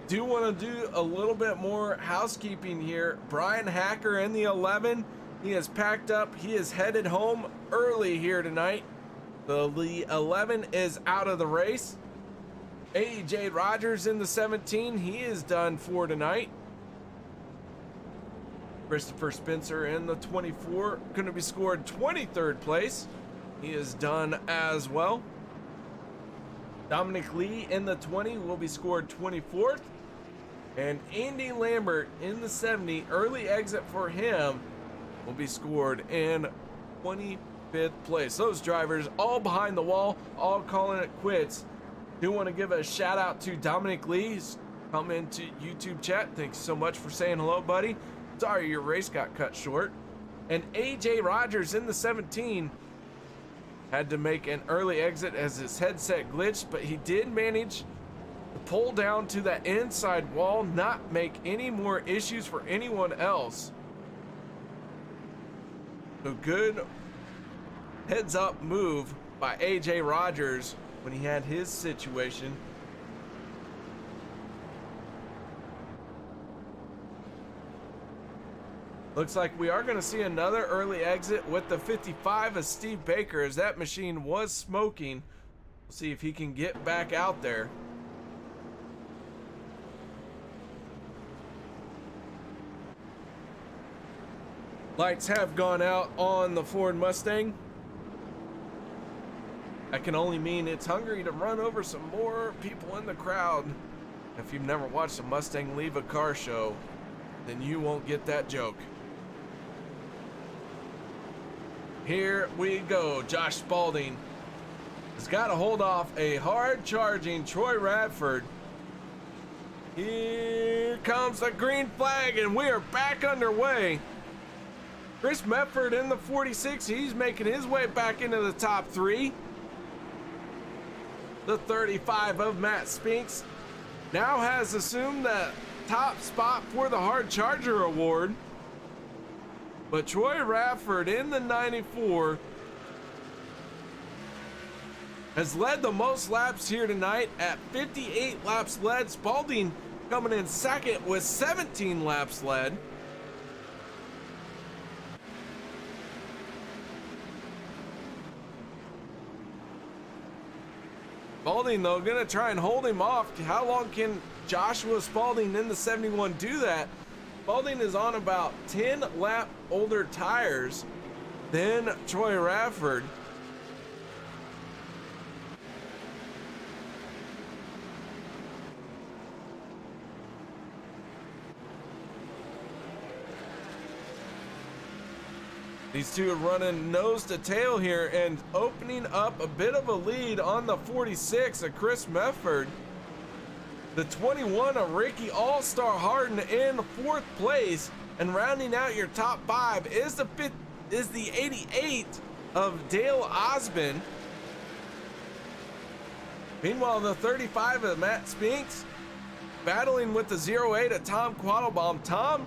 Do want to do a little bit more housekeeping here. Brian Hacker in the 11, he is packed up. He is headed home early here tonight. The 11 is out of the race. AJ Rogers in the 17, he is done for tonight. Christopher Spencer in the 24, going to be scored 23rd place. He is done as well. Dominic Lee in the 20 will be scored 24th. And Andy Lambert in the 70, early exit for him, will be scored in 25th place. Those drivers all behind the wall, all calling it quits. Do want to give a shout out to Dominic Lee. Come into YouTube chat. Thanks so much for saying hello, buddy. Sorry your race got cut short. And AJ Rogers in the 17 had to make an early exit as his headset glitched, but he did manage to pull down to that inside wall, not make any more issues for anyone else. So good heads up move by AJ Rogers when he had his situation. Looks like we are going to see another early exit with the 55 of Steve Baker, as that machine was smoking. We'll see if he can get back out there. Lights have gone out on the Ford Mustang. That can only mean it's hungry to run over some more people in the crowd. If you've never watched a Mustang leave a car show, then you won't get that joke. Here we go. Josh Spalding has got to hold off a hard charging Troy Radford. Here comes the green flag, and we are back underway. Chris Medford in the 46, he's making his way back into the top 3. The 35 of Matt Spinks now has assumed the top spot for the Hard Charger Award. But Troy Radford in the 94 has led the most laps here tonight at 58 laps led. Spalding coming in second with 17 laps led. Spalding, though, gonna try and hold him off. How long can Joshua Spalding in the 71 do that? Spalding is on about 10 lap older tires than Troy Radford. These two are running nose to tail here and opening up a bit of a lead on the 46 of Chris Medford. The 21 of Ricky All-Star Harden in 4th place, and rounding out your top 5 is the 88 of Dale Osmond. Meanwhile, the 35 of Matt Spinks battling with the 08 of Tom Quattlebaum. Tom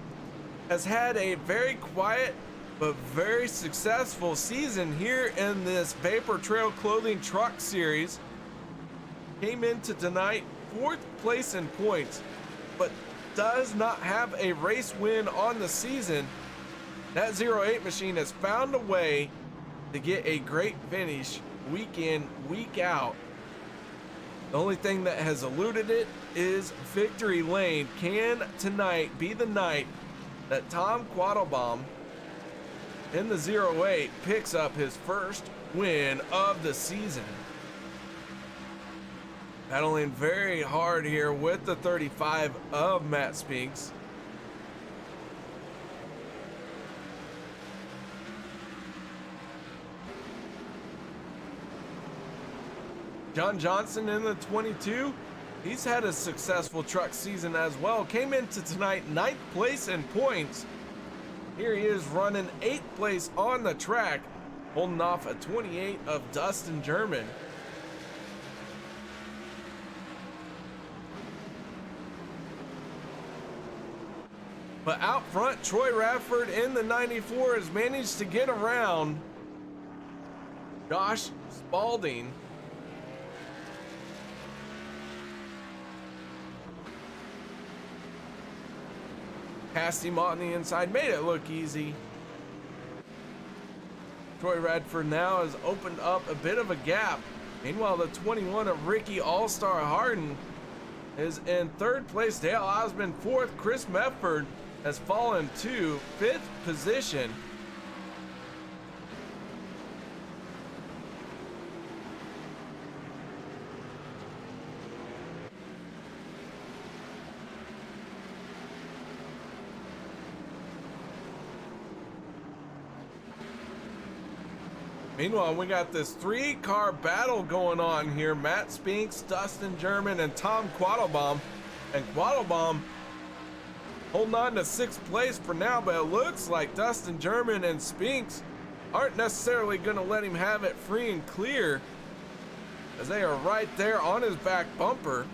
has had a very quiet but very successful season here in this Vapor Trail Clothing Truck Series. Came into tonight 4th place in points, but does not have a race win on the season. That 08 machine has found a way to get a great finish week in, week out. The only thing that has eluded it is victory lane. Can tonight be the night that Tom Quattlebaum in the 08 picks up his first win of the season? Battling very hard here with the 35 of Matt Spinks. John Johnson in the 22. He's had a successful truck season as well. Came into tonight 9th place in points. Here he is running 8th place on the track, holding off a 28 of Dustin German. But out front, Troy Radford in the 94 has managed to get around Josh Spalding. Passed him on the inside, made it look easy. Troy Radford now has opened up a bit of a gap. Meanwhile, the 21 of Ricky All-Star Harden is in 3rd place. Dale Osmond 4th. Chris Medford has fallen to 5th position. Meanwhile, we got this 3-car battle going on here. Matt Spinks, Dustin German, and Tom Quattlebaum. And Quattlebaum holding on to 6th place for now, but it looks like Dustin German and Spinks aren't necessarily going to let him have it free and clear, as they are right there on his back bumper.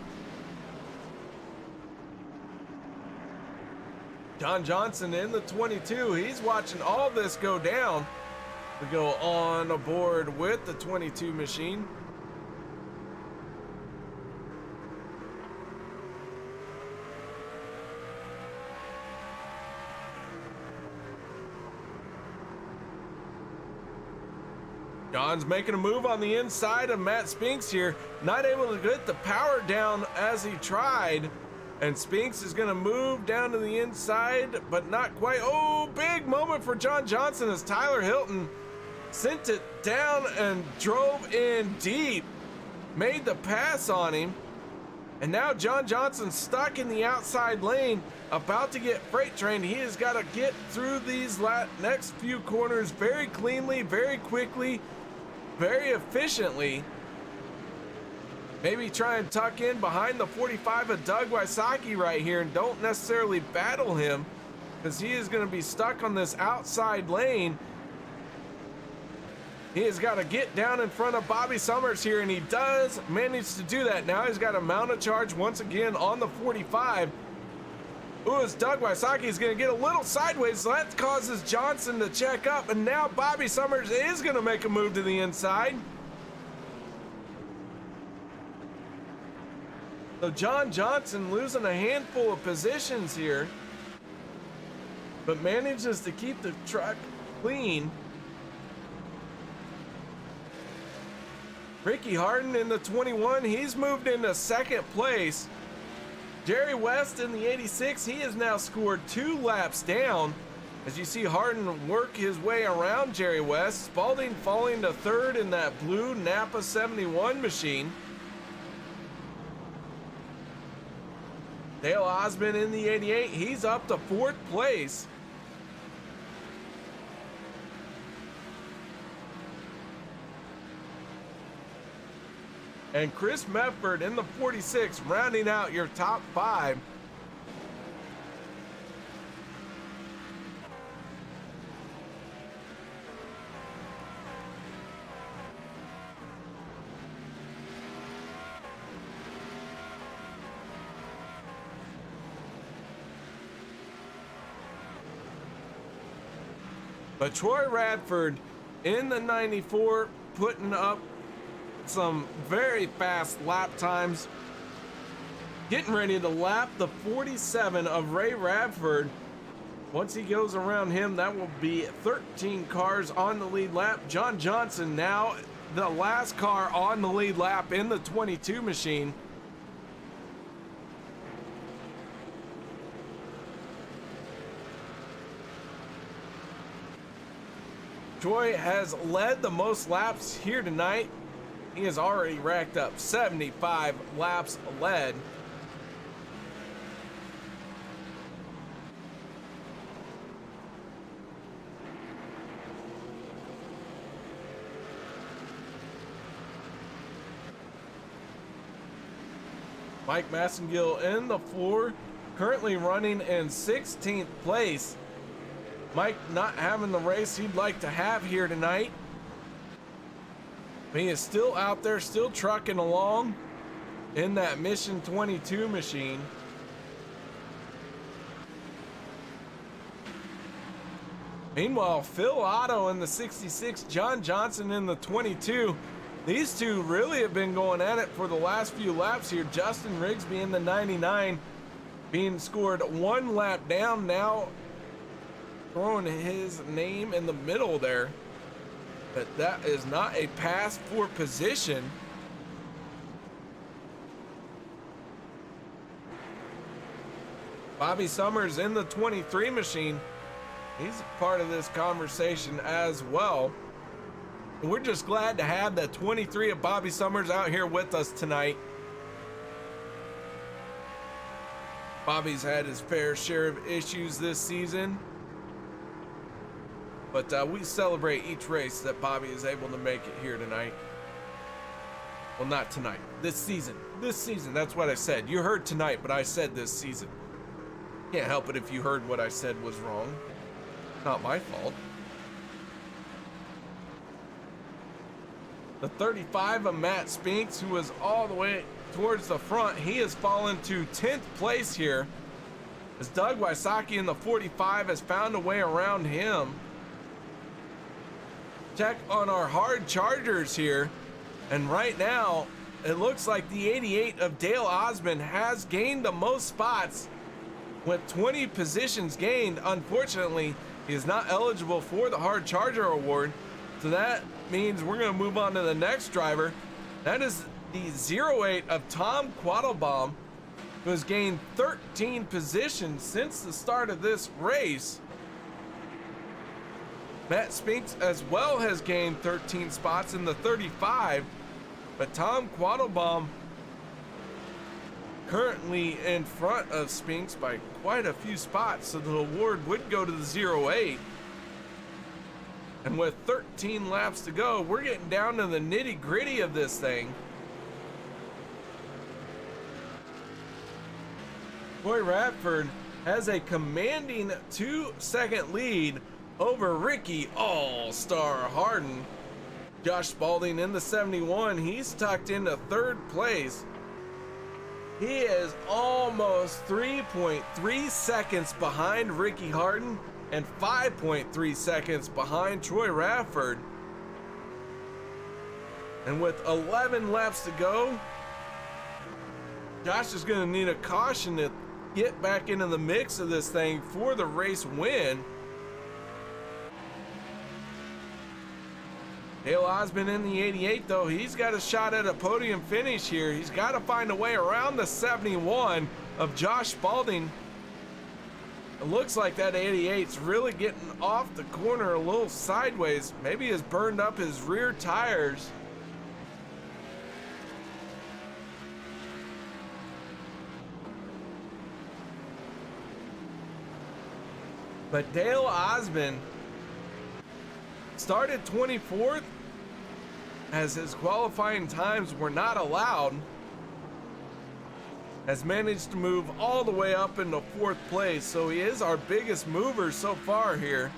John Johnson in the 22. He's watching all this go down. We go on aboard with the 22 machine. John's making a move on the inside of Matt Spinks here. Not able to get the power down as he tried. And Spinks is going to move down to the inside, but not quite. Oh, big moment for John Johnson as Tyler Hilton sent it down and drove in deep. Made the pass on him. And now John Johnson stuck in the outside lane, about to get freight trained. He has got to get through these next few corners very cleanly, very quickly, very efficiently. Maybe try and tuck in behind the 45 of Doug Wysocki right here and don't necessarily battle him, because he is going to be stuck on this outside lane. He has got to get down in front of Bobby Summers here, and he does manage to do that. Now he's got to mount a charge once again on the 45. Ooh, as Doug Wysocki is going to get a little sideways, so that causes Johnson to check up, and now Bobby Summers is going to make a move to the inside. So John Johnson losing a handful of positions here, but manages to keep the truck clean. Ricky Harden in the 21, he's moved into second place. Jerry West in the 86, he has now scored 2 laps down. As you see Harden work his way around Jerry West. Spalding falling to third in that blue Napa 71 machine. Dale Osmond in the 88, he's up to 4th place. And Chris Medford in the 46, rounding out your top 5. But Troy Radford in the 94 putting up some very fast lap times. Getting ready to lap the 47 of Ray Radford. Once he goes around him, that will be 13 cars on the lead lap. John Johnson now the last car on the lead lap in the 22 machine. Troy has led the most laps here tonight. He has already racked up 75 laps led. Mike Massengill in the 4, currently running in 16th place. Mike not having the race he'd like to have here tonight. He is still out there, still trucking along in that Mission 22 machine. Meanwhile, Phil Otto in the 66, John Johnson in the 22. These two really have been going at it for the last few laps here. Justin Rigsby in the 99 being scored 1 lap down, now throwing his name in the middle there. But that is not a pass for position. Bobby Summers in the 23 machine. He's part of this conversation as well. And we're just glad to have the 23 of Bobby Summers out here with us tonight. Bobby's had his fair share of issues this season. But we celebrate each race that Bobby is able to make it here tonight. Well, not tonight. This season. This season. That's what I said. You heard tonight, but I said this season. Can't help it if you heard what I said was wrong. Not my fault. The 35 of Matt Spinks, who was all the way towards the front, he has fallen to 10th place here. As Doug Wysocki in the 45 has found a way around him. Check on our hard chargers here, and right now it looks like the 88 of Dale Osmond has gained the most spots with 20 positions gained. Unfortunately, he is not eligible for the hard charger award, so that means we're going to move on to the next driver. That is the 08 of Tom Quattlebaum, who has gained 13 positions since the start of this race. Matt Spinks as well has gained 13 spots in the 35, but Tom Quattlebaum currently in front of Spinks by quite a few spots, so the award would go to the 08. And with 13 laps to go, we're getting down to the nitty-gritty of this thing. Troy Radford has a commanding 2-second lead over Ricky All-Star Harden. Josh Spalding in the 71, he's tucked into third place. He is almost 3.3 seconds behind Ricky Harden and 5.3 seconds behind Troy Radford. And with 11 laps to go, Josh is going to need a caution to get back into the mix of this thing for the race win. Dale Osmond in the 88, though, he's got a shot at a podium finish here. He's got to find a way around the 71 of Josh Spalding. It looks like that 88's really getting off the corner a little sideways. Maybe has burned up his rear tires. But Dale Osmond started 24th as his qualifying times were not allowed. Has managed to move all the way up into 4th place, so he is our biggest mover so far here.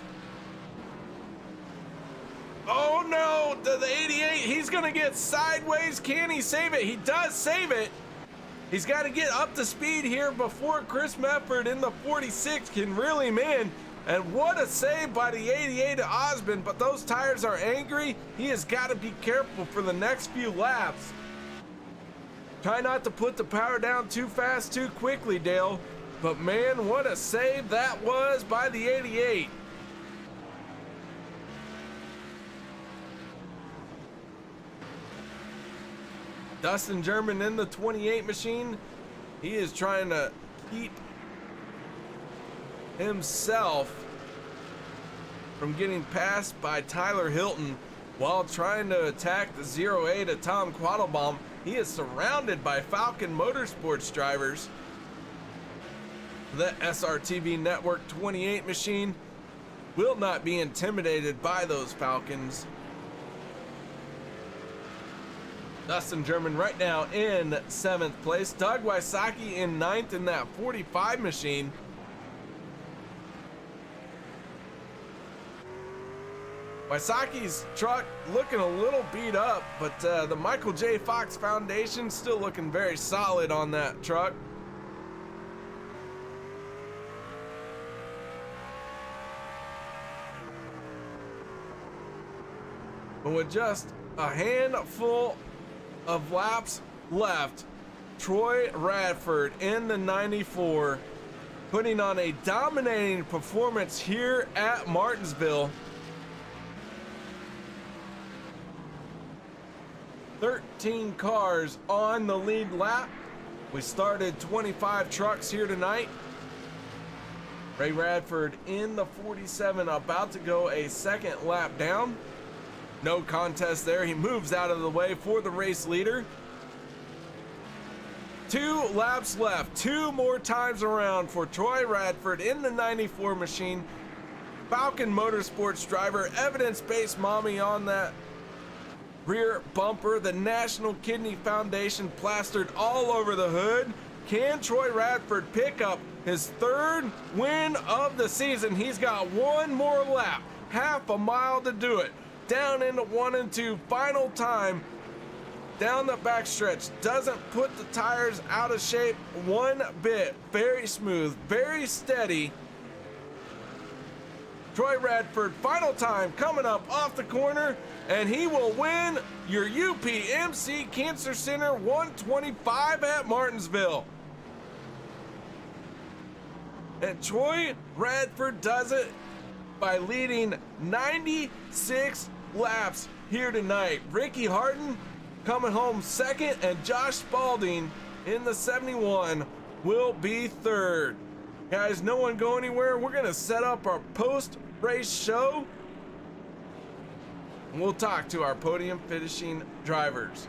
Oh no, the 88, he's gonna get sideways. Can he save it? He does save it. He's got to get up to speed here before Chris Mefford in the 46 can reel him in. And what a save by the 88 of Osmond, but those tires are angry. He has got to be careful for the next few laps. Try not to put the power down too fast, too quickly, Dale. But man, what a save that was by the 88. Dustin German in the 28 machine. He is trying to keep himself from getting passed by Tyler Hilton while trying to attack the 08 of Tom Quattlebaum. He is surrounded by Falcon Motorsports drivers. The SRTV Network 28 machine will not be intimidated by those Falcons. Dustin German right now in 7th place. Doug Wysocki in 9th in that 45 machine. Wysocki's truck looking a little beat up, but the Michael J. Fox Foundation still looking very solid on that truck. But with just a handful of laps left, Troy Radford in the 94 putting on a dominating performance here at Martinsville. 13 cars on the lead lap. We started 25 trucks here tonight. Ray Radford in the 47, about to go a second lap down. No contest there. He moves out of the way for the race leader. 2 laps left. 2 more times around for Troy Radford in the 94 machine. Falcon Motorsports driver, evidence-based mommy on that rear bumper. The National Kidney Foundation plastered all over the hood. Can Troy Radford pick up his 3rd win of the season? He's got 1 more lap, half a mile to do it. Down into 1 and 2, final time down the backstretch. Doesn't put the tires out of shape one bit. Very smooth, very steady. Troy Radford, final time coming up off the corner, and he will win your UPMC Cancer Center 125 at Martinsville. And Troy Radford does it by leading 96 laps here tonight. Ricky Harden coming home 2nd, and Josh Spalding in the 71 will be 3rd. Guys, no one go anywhere. We're gonna set up our post-race show, and we'll talk to our podium finishing drivers.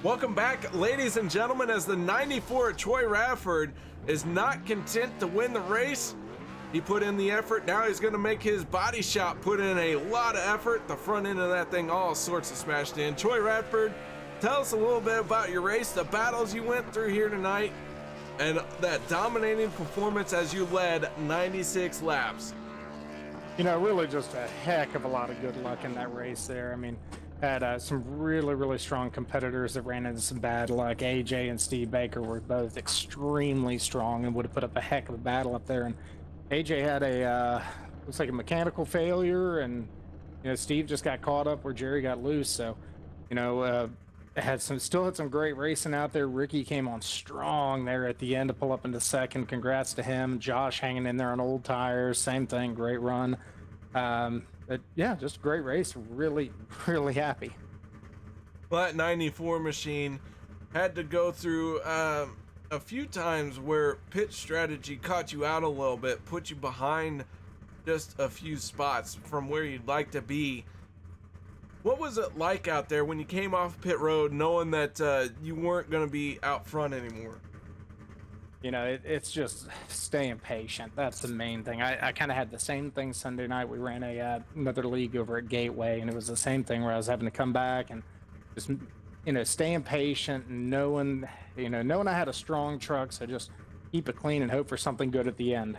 Welcome back, ladies and gentlemen, as the 94 Troy Radford is not content to win the race. He put in the effort. Now he's going to make his body shop put in a lot of effort. The front end of that thing all sorts of smashed in. Troy Radford, tell us a little bit about your race, the battles you went through here tonight, and that dominating performance as you led 96 laps. You know, really just a heck of a lot of good luck in that race there. I mean, had some really strong competitors that ran into some bad luck. AJ and Steve Baker were both extremely strong and would have put up a heck of a battle up there. And AJ had a looks like a mechanical failure, and you know, Steve just got caught up where Jerry got loose. So, you know, still had some great racing out there. Ricky came on strong there at the end to pull up into second. Congrats to him. Josh hanging in there on old tires, same thing, great run. But yeah, just a great race. Really happy. Well, that 94 machine had to go through a few times where pit strategy caught you out a little bit, put you behind just a few spots from where you'd like to be. What was it like out there when you came off pit road knowing that you weren't going to be out front anymore? You know, it's just staying patient. That's the main thing. I kind of had the same thing Sunday night. We ran another league over at Gateway, and it was the same thing where I was having to come back and just, you know, staying patient and knowing I had a strong truck, so just keep it clean and hope for something good at the end.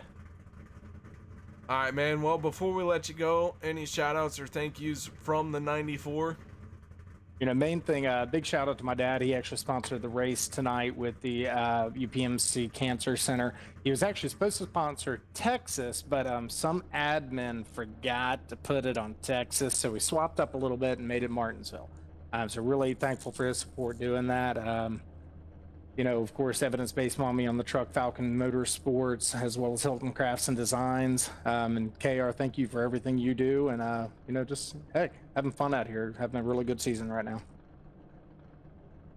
All right, man. Well, before we let you go, any shout outs or thank yous from the 94? You know, main thing, big shout out to my dad. He actually sponsored the race tonight with the UPMC Cancer Center. He was actually supposed to sponsor Texas, but some admin forgot to put it on Texas, so we swapped up a little bit and made it Martinsville. So really thankful for his support doing that. You know, of course, Evidence-Based Mommy on the truck, Falcon Motorsports, as well as Hilton Crafts and Designs. And KR, thank you for everything you do. And, you know, just, heck, having fun out here, having a really good season right now.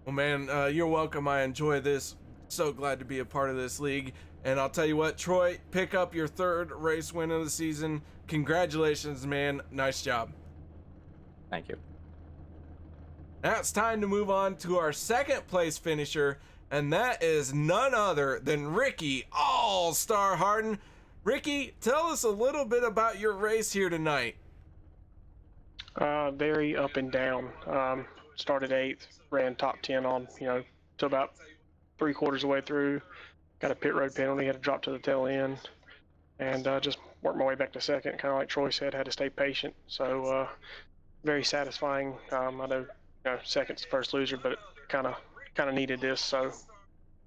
Well, man, you're welcome. I enjoy this. So glad to be a part of this league. And I'll tell you what, Troy, pick up your third race win of the season. Congratulations, man. Nice job. Thank you. Now it's time to move on to our second place finisher, and that is none other than Ricky All-Star Harden. Ricky, tell us a little bit about your race here tonight. Very up and down. Started 8th, ran top 10 on, you know, till about 3/4 of the way through. Got a pit road penalty, had to drop to the tail end, and just worked my way back to second. Kind of like Troy said, had to stay patient. So very satisfying. I know, you know, second's the first loser, but it kind of needed this, so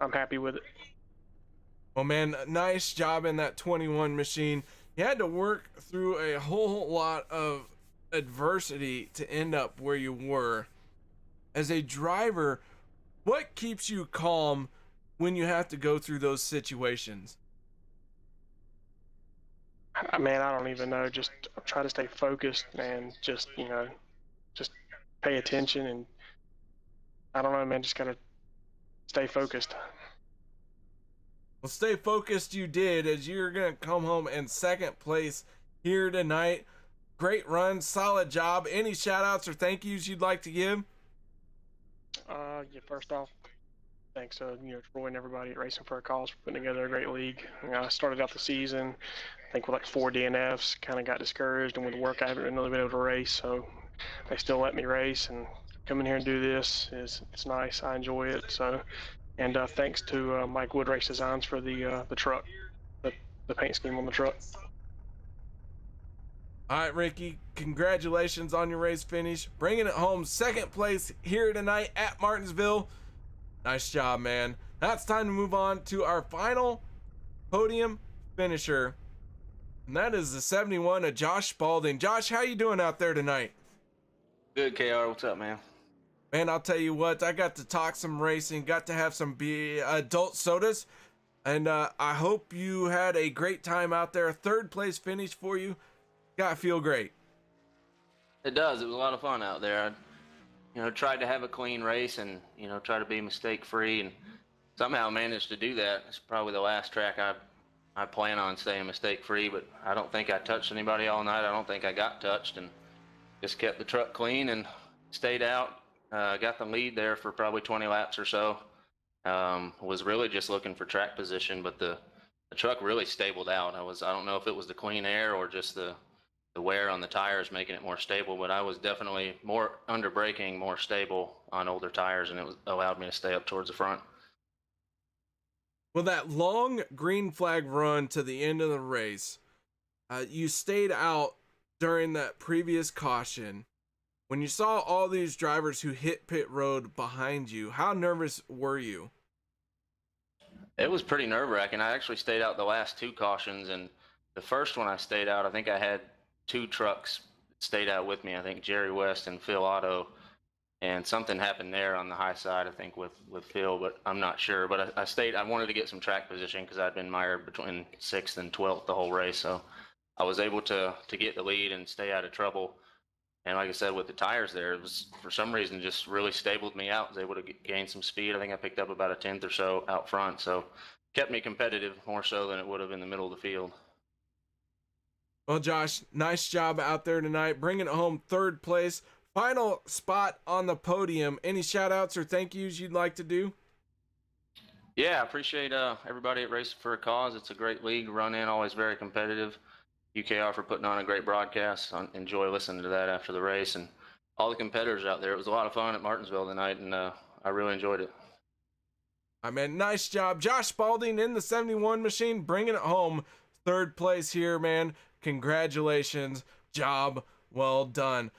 I'm happy with it. Well, man, nice job in that 21 machine. You had to work through a whole lot of adversity to end up where you were. As a driver, what keeps you calm when you have to go through those situations? Man, I don't even know. Just try to stay focused and just, you know, just pay attention, and I don't know, man, just gotta stay focused. Well, stay focused you did, as you're going to come home in second place here tonight. Great run, solid job. Any shout outs or thank yous you'd like to give? Yeah, first off, thanks to, you know, Troy and everybody at Racing for a Cause for putting together a great league. I started out the season, I think, with like 4 DNFs, kind of got discouraged, and with work I haven't really been able to race, so they still let me race, and coming here and do this it's nice. I enjoy it. So, and thanks to Mike Wood Race Designs for the truck, the paint scheme on the truck. All right, Ricky, congratulations on your race finish, bringing it home second place here tonight at Martinsville. Nice job, man. Now it's time to move on to our final podium finisher, and that is the 71 of Josh Spalding. Josh, how you doing out there tonight? Good, KR. What's up, man? Man, I'll tell you what, I got to talk some racing, got to have some adult sodas, and I hope you had a great time out there. Third place finish for you. Gotta feel great. It does. It was a lot of fun out there. I, you know, tried to have a clean race and, you know, try to be mistake-free, and somehow managed to do that. It's probably the last track I plan on staying mistake-free, but I don't think I touched anybody all night. I don't think I got touched, and just kept the truck clean and stayed out, got the lead there for probably 20 laps or so. Was really just looking for track position, but the truck really stabled out. I don't know if it was the clean air or just the wear on the tires making it more stable, but I was definitely more under braking, more stable on older tires, and allowed me to stay up towards the front. Well, that long green flag run to the end of the race, you stayed out during that previous caution. When you saw all these drivers who hit pit road behind you, how nervous were you? It was pretty nerve-wracking. I actually stayed out the last two cautions, and the first one I stayed out, I think I had two trucks stayed out with me. I think Jerry West and Phil Otto, and something happened there on the high side, I think, with Phil, but I'm not sure. But I wanted to get some track position because I'd been mired between 6th and 12th the whole race, so I was able to get the lead and stay out of trouble. And like I said, with the tires there, it was, for some reason, just really stabled me out. I was able to gain some speed. I think I picked up about a 10th or so out front, so kept me competitive more so than it would have in the middle of the field. Well, Josh, nice job out there tonight, bringing it home 3rd place. Final spot on the podium. Any shout outs or thank yous you'd like to do? Yeah, I appreciate everybody at Racing for a Cause. It's a great league to run in, always very competitive. UKR for putting on a great broadcast. I enjoy listening to that after the race, and all the competitors out there. It was a lot of fun at Martinsville tonight, and I really enjoyed it. I mean, nice job. Josh Spalding in the 71 machine, bringing it home. 3rd place here, man. Congratulations. Job well done.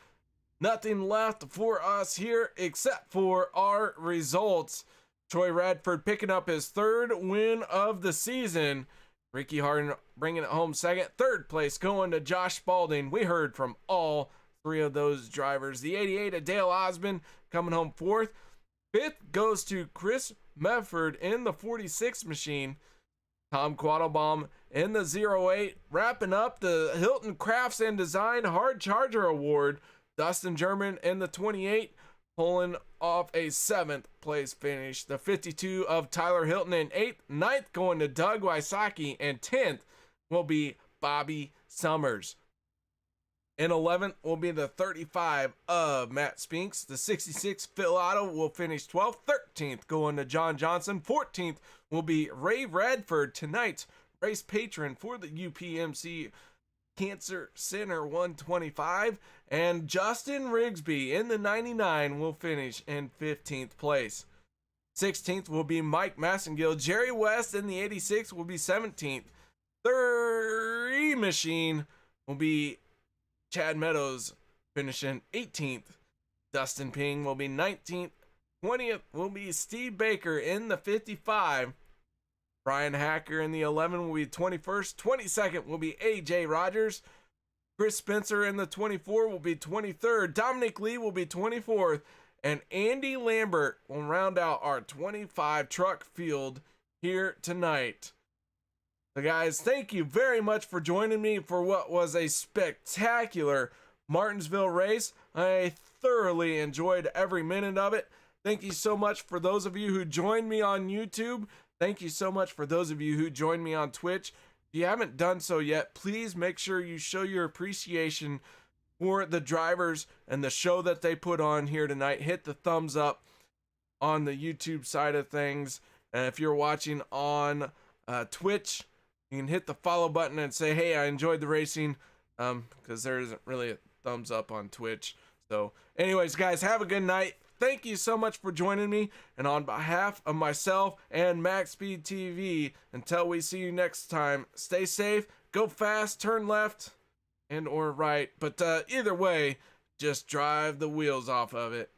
Nothing left for us here except for our results. Troy Radford picking up his 3rd win of the season. Ricky Harden bringing it home 2nd. 3rd place going to Josh Spalding. We heard from all 3 of those drivers. The 88 of Dale Osmond coming home 4th. 5th goes to Chris Medford in the 46 machine. Tom Quattlebaum in the 08, wrapping up the Hilton Crafts and Design Hard Charger Award. Dustin German in the 28, pulling off a 7th place finish. The 52 of Tyler Hilton in 8th. 9th going to Doug Wysocki, and 10th will be Bobby Summers. In 11th will be the 35 of Matt Spinks. The 66 Phil Otto will finish 12th. 13th going to John Johnson. 14th will be Ray Radford, tonight's race patron for the UPMC Cancer Center 125. And Justin Rigsby in the 99 will finish in 15th place. 16th will be Mike Massengill. Jerry West in the 86 will be 17th. 3 machine will be Chad Meadows finishing 18th. Dustin Ping will be 19th. 20th will be Steve Baker in the 55. Brian Hacker in the 11 will be 21st. 22nd will be AJ Rogers. Chris Spencer in the 24 will be 23rd. Dominic Lee will be 24th. And Andy Lambert will round out our 25 truck field here tonight. So guys, thank you very much for joining me for what was a spectacular Martinsville race. I thoroughly enjoyed every minute of it. Thank you so much for those of you who joined me on YouTube. Thank you so much for those of you who joined me on Twitch. If you haven't done so yet, please make sure you show your appreciation for the drivers and the show that they put on here tonight. Hit the thumbs up on the YouTube side of things. And if you're watching on Twitch, you can hit the follow button and say, hey, I enjoyed the racing, because there isn't really a thumbs up on Twitch. So anyways, guys, have a good night. Thank you so much for joining me. And on behalf of myself and MaxSpeedTV, until we see you next time, stay safe, go fast, turn left and or right. But either way, just drive the wheels off of it.